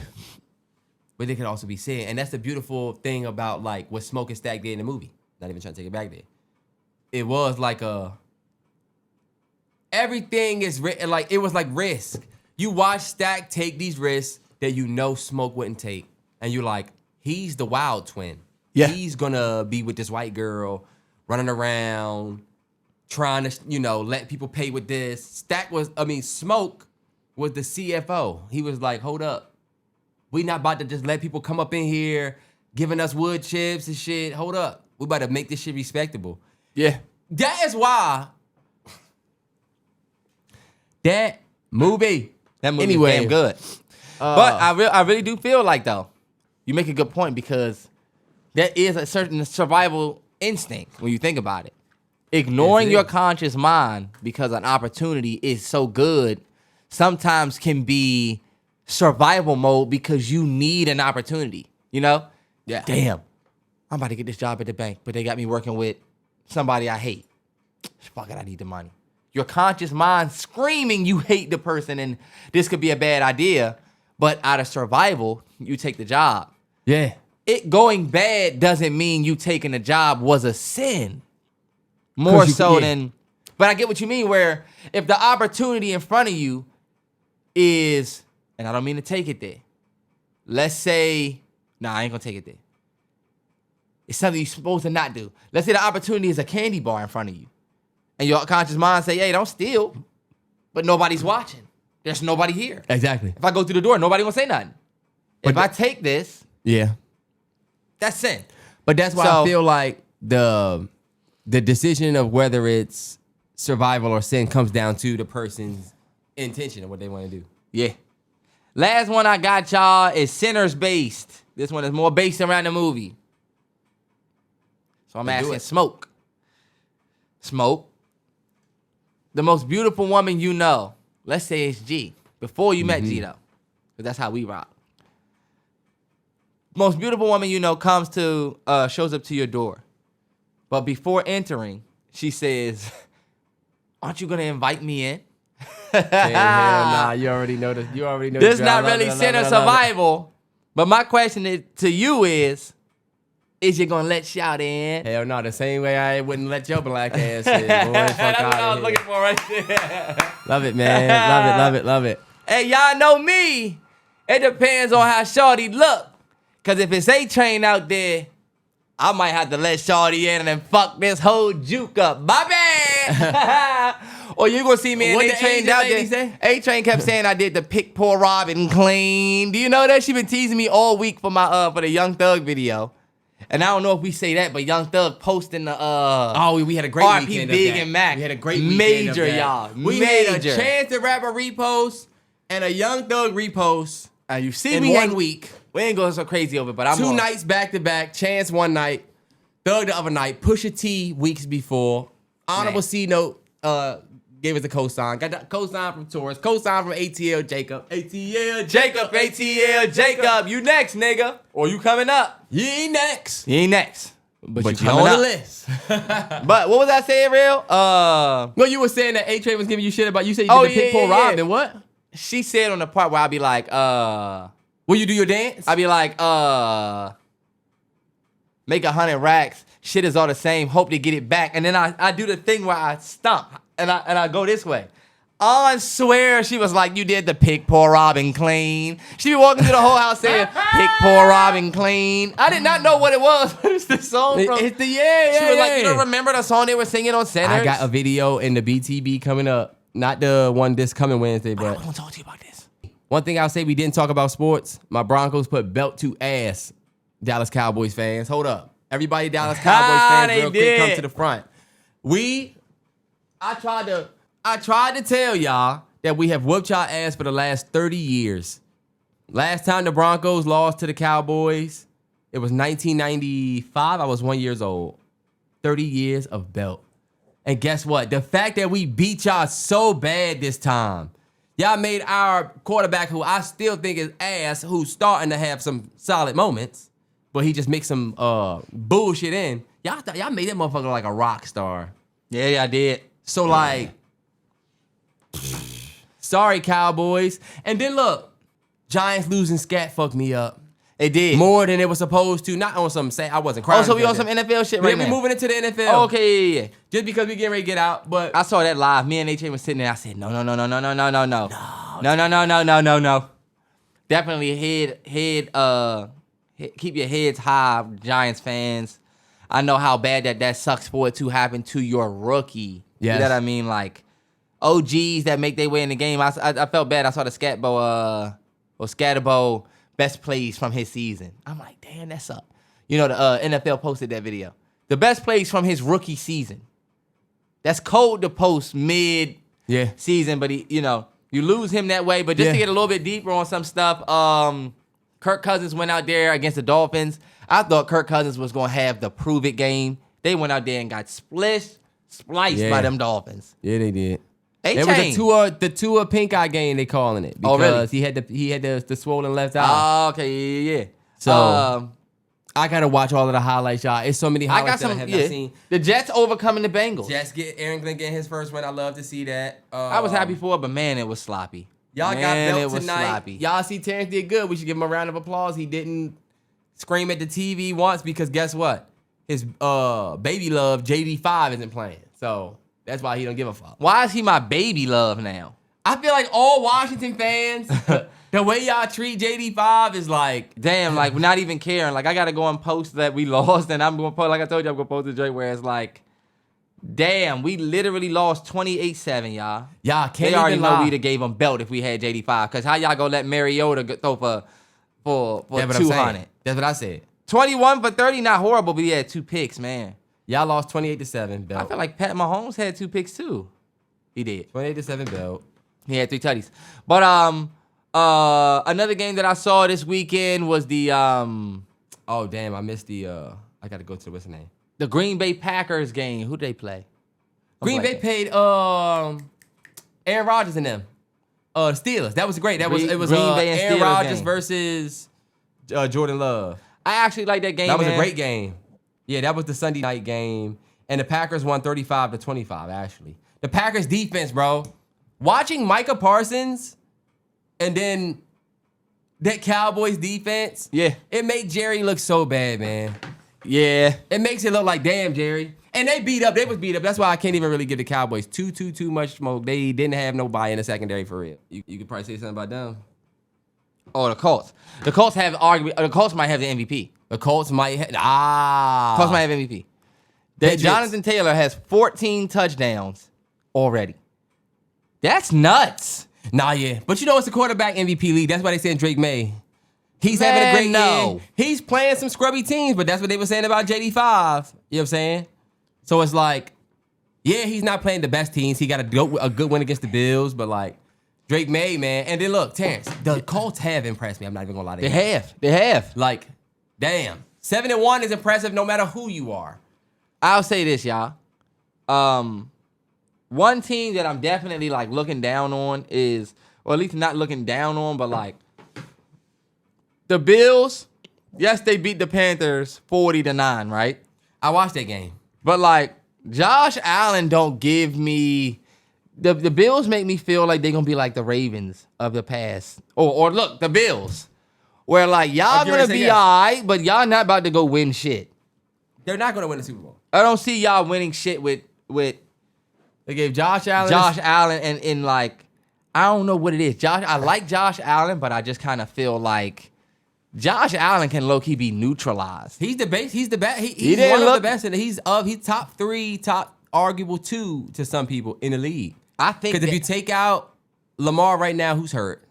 But it could also be sin. And that's the beautiful thing about like what Smoke and Stack did in the movie. Not even trying to take it back there. It was like everything is like it was like risk. You watch Stack take these risks that you know Smoke wouldn't take. And you're like, he's the wild twin. Yeah. He's gonna be with this white girl, running around, trying to, let people pay with this. Smoke was the CFO. He was like, hold up. We not about to just let people come up in here giving us wood chips and shit. Hold up. We about to make this shit respectable. Yeah. That is why that movie Anyway, damn good. But I really do feel like, though, you make a good point because there is a certain survival instinct when you think about it. Ignoring your conscious mind because an opportunity is so good sometimes can be survival mode because you need an opportunity, Yeah. Damn. I'm about to get this job at the bank, but they got me working with somebody I hate. Fuck it, I need the money. Your conscious mind screaming you hate the person and this could be a bad idea, but out of survival, you take the job. Yeah. It going bad doesn't mean you taking the job was a sin. More so than, but I get what you mean where if the opportunity in front of you is and I don't mean to take it there. Let's say, I ain't gonna take it there. It's something you're supposed to not do. Let's say the opportunity is a candy bar in front of you. And your conscious mind say, hey, don't steal. But nobody's watching. There's nobody here. Exactly. If I go through the door, nobody gonna say nothing. But if I take this, that's sin. But that's why I feel like the decision of whether it's survival or sin comes down to the person's intention of what they want to do. Yeah. Last one I got, y'all, is sinners based. This one is more based around the movie. So I'm asking Smoke. Smoke. The most beautiful woman you know. Let's say it's G. Before you met G, though. Because that's how we rock. Most beautiful woman you know shows up to your door. But before entering, she says, aren't you going to invite me in? Hell nah, you already know this. You already know this. This not really sinner survival. But my question to you is you gonna let shout in? Hell no, the same way I wouldn't let your black ass in. Boy, fuck That's what I was looking for right there. Love it, man. Love it, love it, love it. Hey, y'all know me. It depends on how shorty look. Cause if it's A-Train out there, I might have to let shorty in and then fuck this whole juke up. My bad. Or you gonna see me in A-Train out there. A-Train kept saying I did the pick, pour, rob, and clean. Do you know that? She been teasing me all week for my for the Young Thug video. And I don't know if we say that, but Young Thug posting the we had a great RP weekend Big of that. and Mac. We had a great weekend major, of that. y'all. We had a Chance the Rapper repost and a Young Thug repost. You see in me 1 week. We ain't going so crazy over it, but I'm 2 nights back to back. Chance one night, Thug the other night. Pusha T weeks before. Honorable C Note gave us a cosign. Got that cosign from Taurus. Cosign from ATL Jacob. ATL Jacob. You next, nigga. Or you coming up. You ain't next. You ain't next. But you on the list. But what was I saying, real? No, you were saying that A-Train was giving you shit about you said you did the pick, pull, rob, and what? She said on the part where I'd be like, will you do your dance? I'd be like, make 100 racks. Shit is all the same. Hope to get it back. And then I do the thing where I stomp and I go this way. I swear she was like, you did the pick, pour, rob, and clean. She be walking through the whole house saying, pick, pour, rob, and clean. I did not know what it was, but it's the song from... It's the, She was like, you don't remember the song they were singing on Sinners? I got a video in the BTB coming up. Not the one this coming Wednesday, but... I want to talk to you about this. One thing I'll say, we didn't talk about sports. My Broncos put belt to ass. Dallas Cowboys fans, hold up. Everybody Dallas Cowboys fans, real quick, come to the front. I tried to tell y'all that we have whooped y'all ass for the last 30 years. Last time the Broncos lost to the Cowboys, it was 1995. I was 1 year old. 30 years of belt. And guess what? The fact that we beat y'all so bad this time, y'all made our quarterback, who I still think is ass, who's starting to have some solid moments, but he just makes some bullshit in. Y'all made that motherfucker like a rock star. Yeah, I did. So like... Sorry, Cowboys. And then look, Giants losing scat fucked me up. It did. More than it was supposed to. Not on some say I wasn't crying. Oh, so we on some NFL shit right now? We moving into the NFL. Oh, okay, yeah. Just because we getting ready to get out. But I saw that live. Me and H.A. was sitting there. I said, no. Definitely keep your heads high, Giants fans. I know how bad that sucks for it to happen to your rookie. Yes. You know what I mean? Like, OGs that make their way in the game. I felt bad. I saw the Scatterbo best plays from his season. I'm like, damn, that sucked. You know, the NFL posted that video. The best plays from his rookie season. That's cold to post mid-season, but you lose him that way. But just to get a little bit deeper on some stuff, Kirk Cousins went out there against the Dolphins. I thought Kirk Cousins was going to have the prove-it game. They went out there and got spliced by them Dolphins. Yeah, they did. It was the Tua pink eye game, they calling it. Because he had the swollen left eye. Oh, okay, yeah. So I gotta watch all of the highlights, y'all. It's so many highlights that I have not seen. The Jets overcoming the Bengals. Jets Aaron Glenn getting his first win. I love to see that. I was happy for it, but man, it was sloppy. Y'all got belt tonight. Sloppy. Y'all see Terrance did good. We should give him a round of applause. He didn't scream at the TV once because guess what? His baby love JD5 isn't playing. So that's why he don't give a fuck. Why is he my baby love now? I feel like all Washington fans The way y'all treat JD5 is like, damn, like we're not even caring. Like I gotta go and post that we lost, and I'm gonna post, like I told you, I'm gonna post a joint where it's like, damn, we literally lost 28-7, y'all. Y'all can't They already even know lie. we'd have gave them belt if we had JD5. Cause how y'all gonna let Mariota throw for That's what I'm 200? saying. That's what I said. 21 for 30, not horrible, but he had 2 picks, man. Y'all lost 28-7, belt. I feel like Pat Mahomes had 2 picks too. He did. 28-7, belt. He had 3 tutties. But another game that I saw this weekend was the Oh damn, I missed the. I gotta go to what's the name? the Green Bay Packers game. Who did they play? Green Bay paid Aaron Rodgers and them. The Steelers. That was great. It was Green Bay and Aaron Steelers Rodgers game. versus Jordan Love. I actually like that game. That was man. a great game. Yeah, that was the Sunday night game. And the Packers won 35-25, actually. The Packers defense, bro. Watching Micah Parsons and then that Cowboys defense, Yeah. it made Jerry look so bad, man. Yeah. It makes it look like, damn, Jerry. And they beat up. They was beat up. That's why I can't even really give the Cowboys too much smoke. They didn't have nobody in the secondary for real. You could probably say something about them. Oh, the Colts. The Colts have arguably. The Colts might have the MVP. The Colts might have. Colts might have MVP. That Patriots. Jonathan Taylor has 14 touchdowns already. That's nuts. Nah, yeah. But you know it's a quarterback MVP league. That's why they saying Drake May. He's having a great year. He's playing some scrubby teams, but that's what they were saying about JD5. You know what I'm saying? So it's like, yeah, he's not playing the best teams. He got a good win against the Bills, but like, Drake May, man. And then look, Terrance, the Colts have impressed me. I'm not even gonna lie to you. They have. Like, damn. 7-1 is impressive no matter who you are. I'll say this, y'all. One team that I'm definitely like looking down on is, or at least not looking down on, but like the Bills. Yes, they beat the Panthers 40-9, right? I watched that game. But like Josh Allen don't give me the Bills make me feel like they're gonna be like the Ravens of the past. Or look, the Bills. Where like y'all gonna be alright, but y'all not about to go win shit. They're not gonna win the Super Bowl. I don't see y'all winning shit with They gave Josh Allen. and in like I don't know what it is. I like Josh Allen, but I just kind of feel like Josh Allen can low key be neutralized. He's the best. He's the best. He's didn't one of look- the best, and he's top 3, top arguable 2 to some people in the league. I think Because if you take out Lamar right now, who's hurt?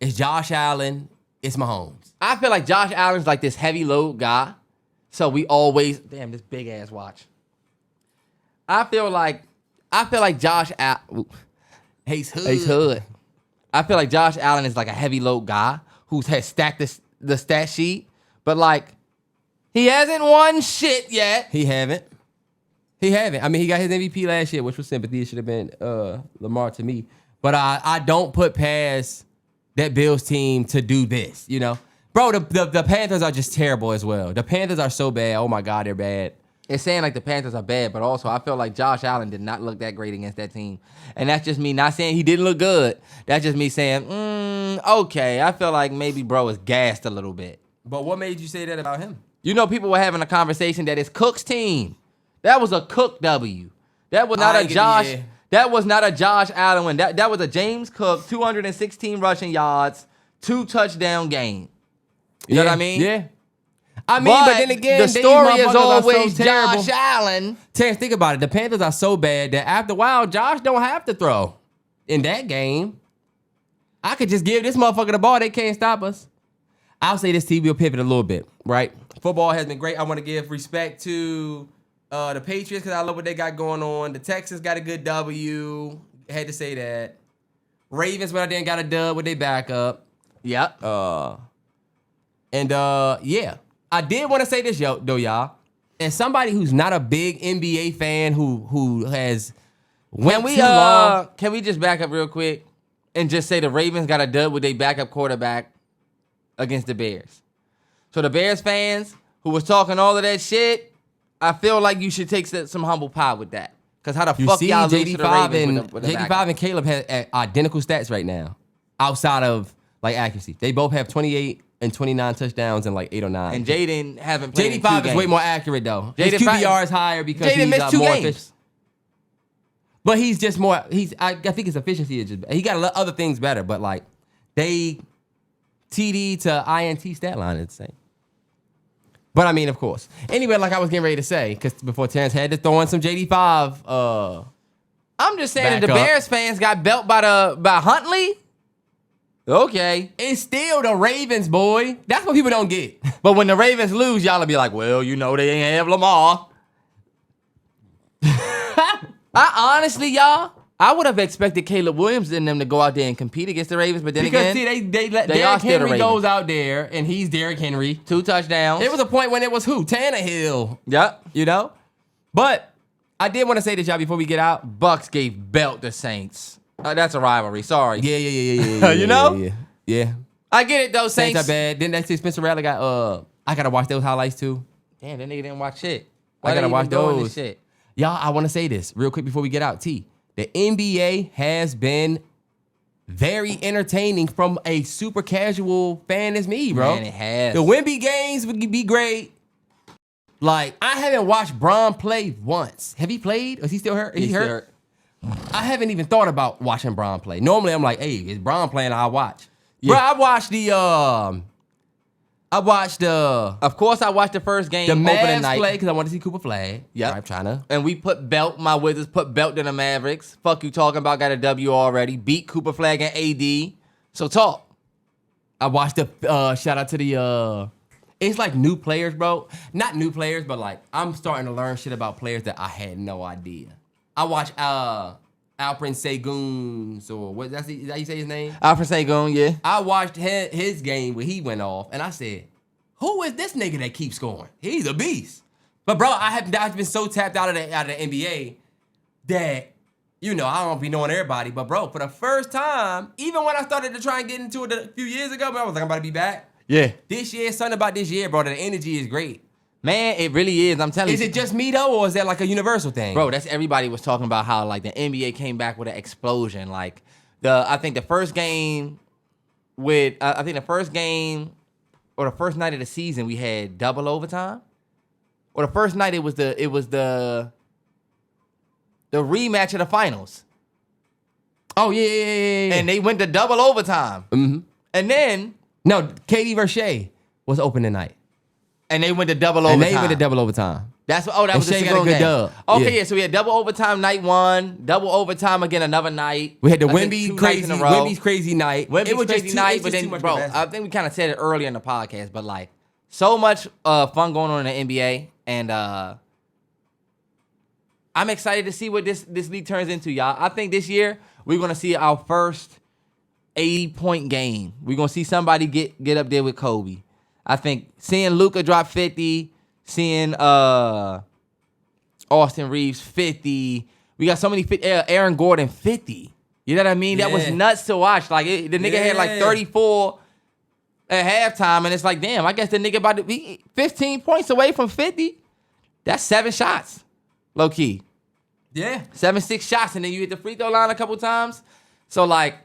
It's Josh Allen. It's Mahomes. I feel like Josh Allen's like this heavy load guy. So we always damn this big ass watch. I feel like Josh Allen. Ace Hood. Ace Hood. I feel like Josh Allen is like a heavy load guy who has stacked the stat sheet, but like he hasn't won shit yet. He haven't. I mean, he got his MVP last year, which was sympathy. It should have been Lamar to me. But I don't put past that Bills team to do this, you know? Bro, the Panthers are just terrible as well. The Panthers are so bad. Oh, my God, they're bad. It's saying like the Panthers are bad, but also I feel like Josh Allen did not look that great against that team. And that's just me not saying he didn't look good. That's just me saying, okay, I feel like maybe bro is gassed a little bit. But what made you say that about him? You know, people were having a conversation that it's Cook's team. That was a Cook W. That was not a Josh. Yeah. That was not a Josh Allen win. That was a James Cook 216 rushing yards, 2 touchdown game. You know what I mean? Yeah. I mean, but then again, the story these is motherfuckers are always so terrible. Josh Allen. Terrance, think about it. The Panthers are so bad that after a while, Josh don't have to throw in that game. I could just give this motherfucker the ball. They can't stop us. I'll say this team will pivot a little bit, right? Football has been great. I want to give respect to the Patriots because I love what they got going on. The Texans got a good W. Had to say that. Ravens went out there and got a dub with their backup. Yep. Yeah. I did want to say this, though, y'all. As somebody who's not a big NBA fan who has went too long. Can we just back up real quick and just say the Ravens got a dub with their backup quarterback against the Bears? So the Bears fans who was talking all of that shit, I feel like you should take some humble pie with that. Because how the fuck y'all lose to the Ravens with the JD5 and Caleb have identical stats right now outside of like accuracy. They both have 28 and 29 touchdowns and like 8 or 9. And Jaden haven't played JD5 is way more accurate though. His QBR is higher because Jaden he's missed 2 more games. efficient. But he's just more. I think his efficiency is just. He got other things better, but like they TD to INT stat line is the same. But I mean, of course. Anyway, like I was getting ready to say, because before Terrance had to throw in some JD5. I'm just saying that the Back up. Bears fans got belt by Huntley. Okay. It's still the Ravens, boy. That's what people don't get. But when the Ravens lose, y'all will be like, well, you know, they ain't have Lamar. I honestly, y'all, I would have expected Caleb Williams and them to go out there and compete against the Ravens, but then Because again, they let they are Derrick still the Henry Ravens. goes out there, and he's Derrick Henry. 2 touchdowns. It was a point when it was who? Tannehill. Yep. You know? But I did want to say this, y'all, before we get out. Bucks gave belt the Saints. That's a rivalry. Sorry. Yeah. You know? Yeah. I get it though, Saints Saints. are bad. Then that Spencer Rattler got, I got to watch those highlights too. Damn, that nigga didn't watch shit. I gotta they even watch doing those. this shit? Y'all, I want to say this real quick before we get out. T, the NBA has been very entertaining from a super casual fan as me, bro. Man, it has. The Wemby games would be great. Like, I haven't watched Bron play once. Have he played? Is he still hurt? Is he still hurt? I haven't even thought about watching Bron play. Normally, I'm like, hey, is Bron playing? I'll watch. Yeah. Bro, I watched the Of course, I watched the first game the opening Mavs night. play because I wanted to see Cooper Flag. Yep. I'm trying to. And we put belt, my Wizards put belt in the Mavericks. Fuck you talking about, got a W already. Beat Cooper Flag and AD. So talk. I watched the shout out to the it's like new players, bro. Not new players, but like I'm starting to learn shit about players that I had no idea. I watched Alperen Sengun's or what is that you say his name? Alfred Sengun, yeah. I watched his game where he went off and I said, who is this nigga that keeps scoring? He's a beast. But bro, I've been so tapped out of the NBA that you know, I don't be knowing everybody, but bro, for the first time, even when I started to try and get into it a few years ago, I was like, I'm about to be back. Yeah. This year, something about this year, bro, the energy is great. Man, it really is. I'm telling you. Is it just me though, or is that like a universal thing? Bro, that's everybody was talking about how like the NBA came back with an explosion. Like I think the first game or the first night of the season we had double overtime. Or the first night it was the rematch of the finals. Oh yeah. And they went to double overtime. Mm-hmm. And then No, KD versus Shea was open tonight. and they went to double overtime. And they went to double overtime. That And was the Shea got a Sengun good game. dub. Okay, Yeah. yeah, so we had double overtime night 1, double overtime again another night. We had the I think 2 Wemby nights crazy, in a row. Wemby's crazy night. Wemby's It was just crazy too- night, it's but just too then, much bro, basketball. I think we kind of said it earlier in the podcast, but like, so much fun going on in the NBA, and I'm excited to see what this league turns into, y'all. I think this year we're gonna see our first 80-point game. We're gonna see somebody get up there with Kobe. I think seeing Luka drop 50, seeing Austin Reeves 50. We got so many Aaron Gordon 50. You know what I mean? That was Yeah. nuts to watch. Like the nigga had like Yeah. 34 at halftime, and it's like, damn, I guess the nigga about to be 15 points away from 50. That's 7 shots, low key. Yeah. 7-6 shots, and then you hit the free throw line a couple times. So like,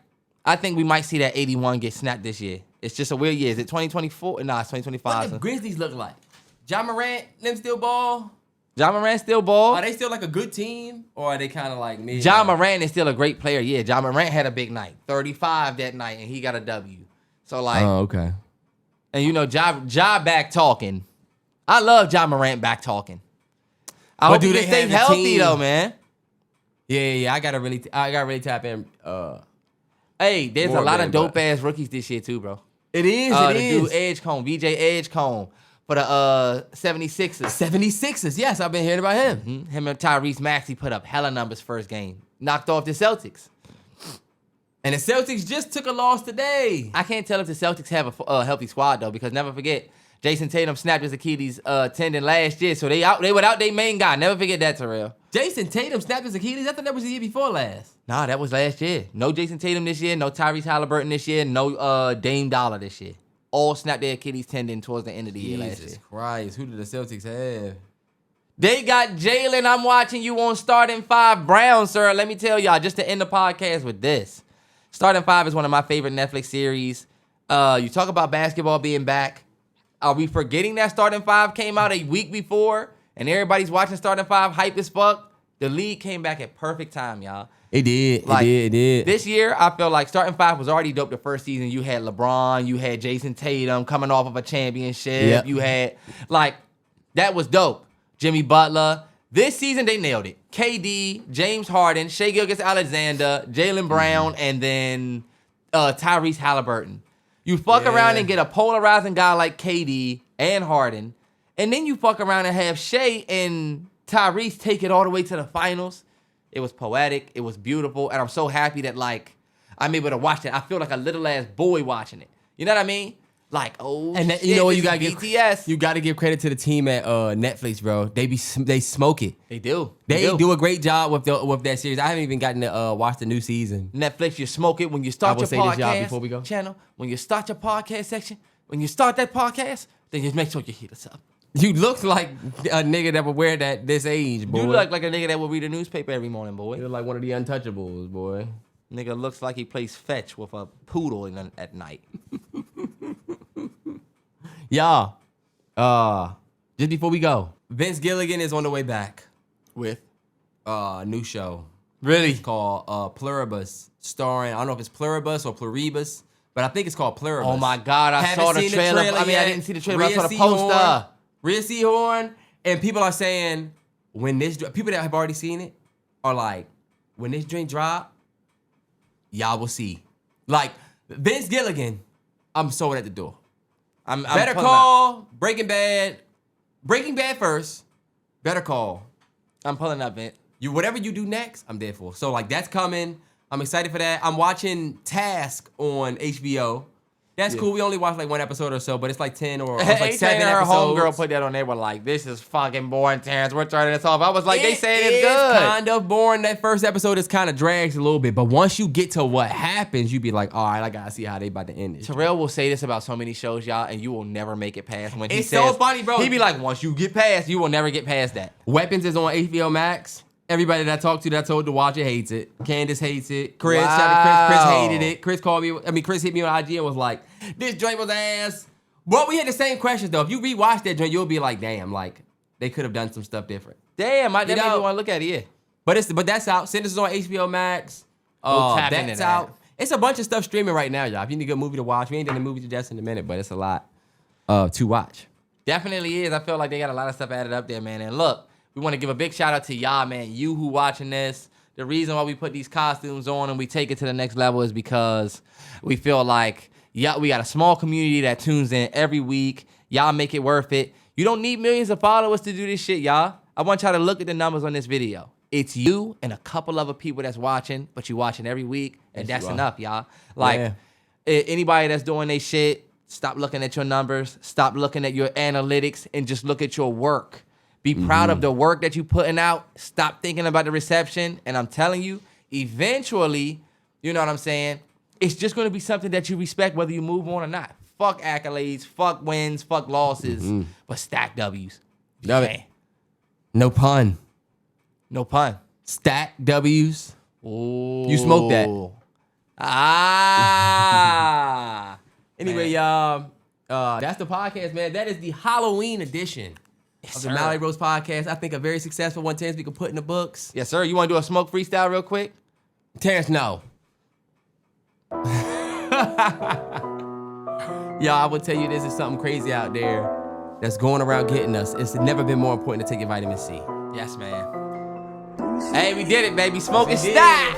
I think we might see that 81 get snapped this year. It's just a weird year. Is it 2024? Nah, it's What 2025. the Grizzlies look like? Ja Morant, them still ball? Ja Morant still ball. Are they still like a good team? Or are they kind of like me? Ja Morant is still a great player. Yeah, Ja Morant had a big night. 35 that night, and he got a W. So like, okay. and you know, Ja back talking. I love Ja Morant back talking. I hope do he they can stay have the healthy team? though, man. Yeah. I gotta really tap in. Hey, there's More a lot of game, dope but- ass rookies this year too, bro. It is. The dude Edgecombe, VJ Edgecombe for the 76ers. 76ers. Yes, I've been hearing about him. Him and Tyrese Maxey put up hella numbers first game. Knocked off the Celtics. And the Celtics just took a loss today. I can't tell if the Celtics have a healthy squad though, because never forget, Jason Tatum snapped his Achilles tendon last year, so they without their main guy. Never forget that, Terrell. Jason Tatum snapped his Achilles. I thought that was the year before last. Nah, that was last year. No Jason Tatum this year, no Tyrese Halliburton this year, no Dame Dollar this year. All snapped their Achilles tendon towards the end of the year last year. Jesus Christ, who did the Celtics have? They got Jalen. I'm watching you on starting 5 Brown, sir. Let me tell y'all, just to end the podcast with this. Starting 5 is one of my favorite Netflix series. You talk about basketball being back. Are we forgetting that Starting 5 came out a week before and everybody's watching Starting 5 hype as fuck? The league came back at perfect time, y'all. It did. Like, it did. This year, I feel like starting five was already dope the first season. You had LeBron, you had Jason Tatum coming off of a championship. Yep. You had, like, that was dope. Jimmy Butler. This season, they nailed it. KD, James Harden, Shai Gilgeous-Alexander, Jaylen Brown, and then Tyrese Halliburton. You fuck around and get a polarizing guy like KD and Harden, and then you fuck around and have Shai and Tyrese take it all the way to the finals. It was poetic. It was beautiful. And I'm so happy that, like, I'm able to watch it. I feel like a little-ass boy watching it. You know what I mean? Like, oh, and shit, you know what you gotta give BTS. You gotta give credit to the team at Netflix, bro. They smoke it. They do. They do a great job with that series. I haven't even gotten to watch the new season. Netflix, you smoke it when you start your podcast before we go. Channel. When you start your podcast section, when you start that podcast, then just make sure you hit us up. You look like a nigga that would wear that this age, boy. You look like a nigga that would read a newspaper every morning, boy. You look like one of the untouchables, boy. Nigga looks like he plays fetch with a poodle at night. Y'all, just before we go, Vince Gilligan is on the way back with a new show. Really? It's called Pluribus, starring, I don't know if it's Pluribus or Pluribus, but I think it's called Pluribus. Oh my God, I saw the trailer. I mean, I didn't see the trailer, but I saw the poster. Rhea Seehorn, and people are saying, people that have already seen it are like, when this drink drop, y'all will see. Like, Vince Gilligan, I'm sold at the door. I'm Better Call, Breaking Bad first, Better Call. I'm pulling up, Vince. Whatever you do next, I'm there for. So, like, that's coming. I'm excited for that. I'm watching Task on HBO. That's cool. We only watched like one episode or so, but it's like 10 or it's like 7 episodes. Her homegirl put that on there. Were like, this is fucking boring, Terrance. We're turning this off. I was like, they saying it's good. It's kind of boring. That first episode is kind of drags a little bit, but once you get to what happens, you be like, all right, I gotta see how they about to end it. Terrell will say this about so many shows, y'all, and you will never make it past when he says. It's so funny, bro. He be like, once you get past, you will never get past that. Weapons is on HBO Max. Everybody that I talked to that I told to watch it hates it. Candace hates it. Chris, shout out to Chris hated it. Chris hit me on IG and was like, this joint was ass. But we had the same questions though. If you rewatch that joint, you'll be like, damn, like they could have done some stuff different. Damn, I didn't even want to look at it, yeah. But that's out. Send is on HBO Max. That's out. It's a bunch of stuff streaming right now, y'all. If you need a good movie to watch, we ain't done the movie just in a minute, but it's a lot to watch. Definitely is. I feel like they got a lot of stuff added up there, man. And look, we want to give a big shout out to y'all, man. You who watching this. The reason why we put these costumes on and we take it to the next level is because we feel like we got a small community that tunes in every week. Y'all make it worth it. You don't need millions of followers to do this shit, y'all. I want y'all to look at the numbers on this video. It's you and a couple other people that's watching, but you watching every week, and that's enough, y'all. Like, anybody that's doing their shit, stop looking at your numbers, stop looking at your analytics, and just look at your work. Be proud of the work that you putting out. Stop thinking about the reception. And I'm telling you, eventually, you know what I'm saying? It's just going to be something that you respect whether you move on or not. Fuck accolades, fuck wins, fuck losses, but stack W's. Love it. No pun. No pun. Stack W's. Ooh. You smoked that. Anyway, man. y'all, that's the podcast, man. That is the Halloween edition. Of the MalloryBros podcast. I think a very successful one, Terrance, we can put in the books. Yes, sir. You want to do a smoke freestyle real quick? Terrance, no. Y'all, I will tell you this is something crazy out there that's going around getting us. It's never been more important to take your vitamin C. Yes, man. Hey, we did it, baby. Smoke is stack.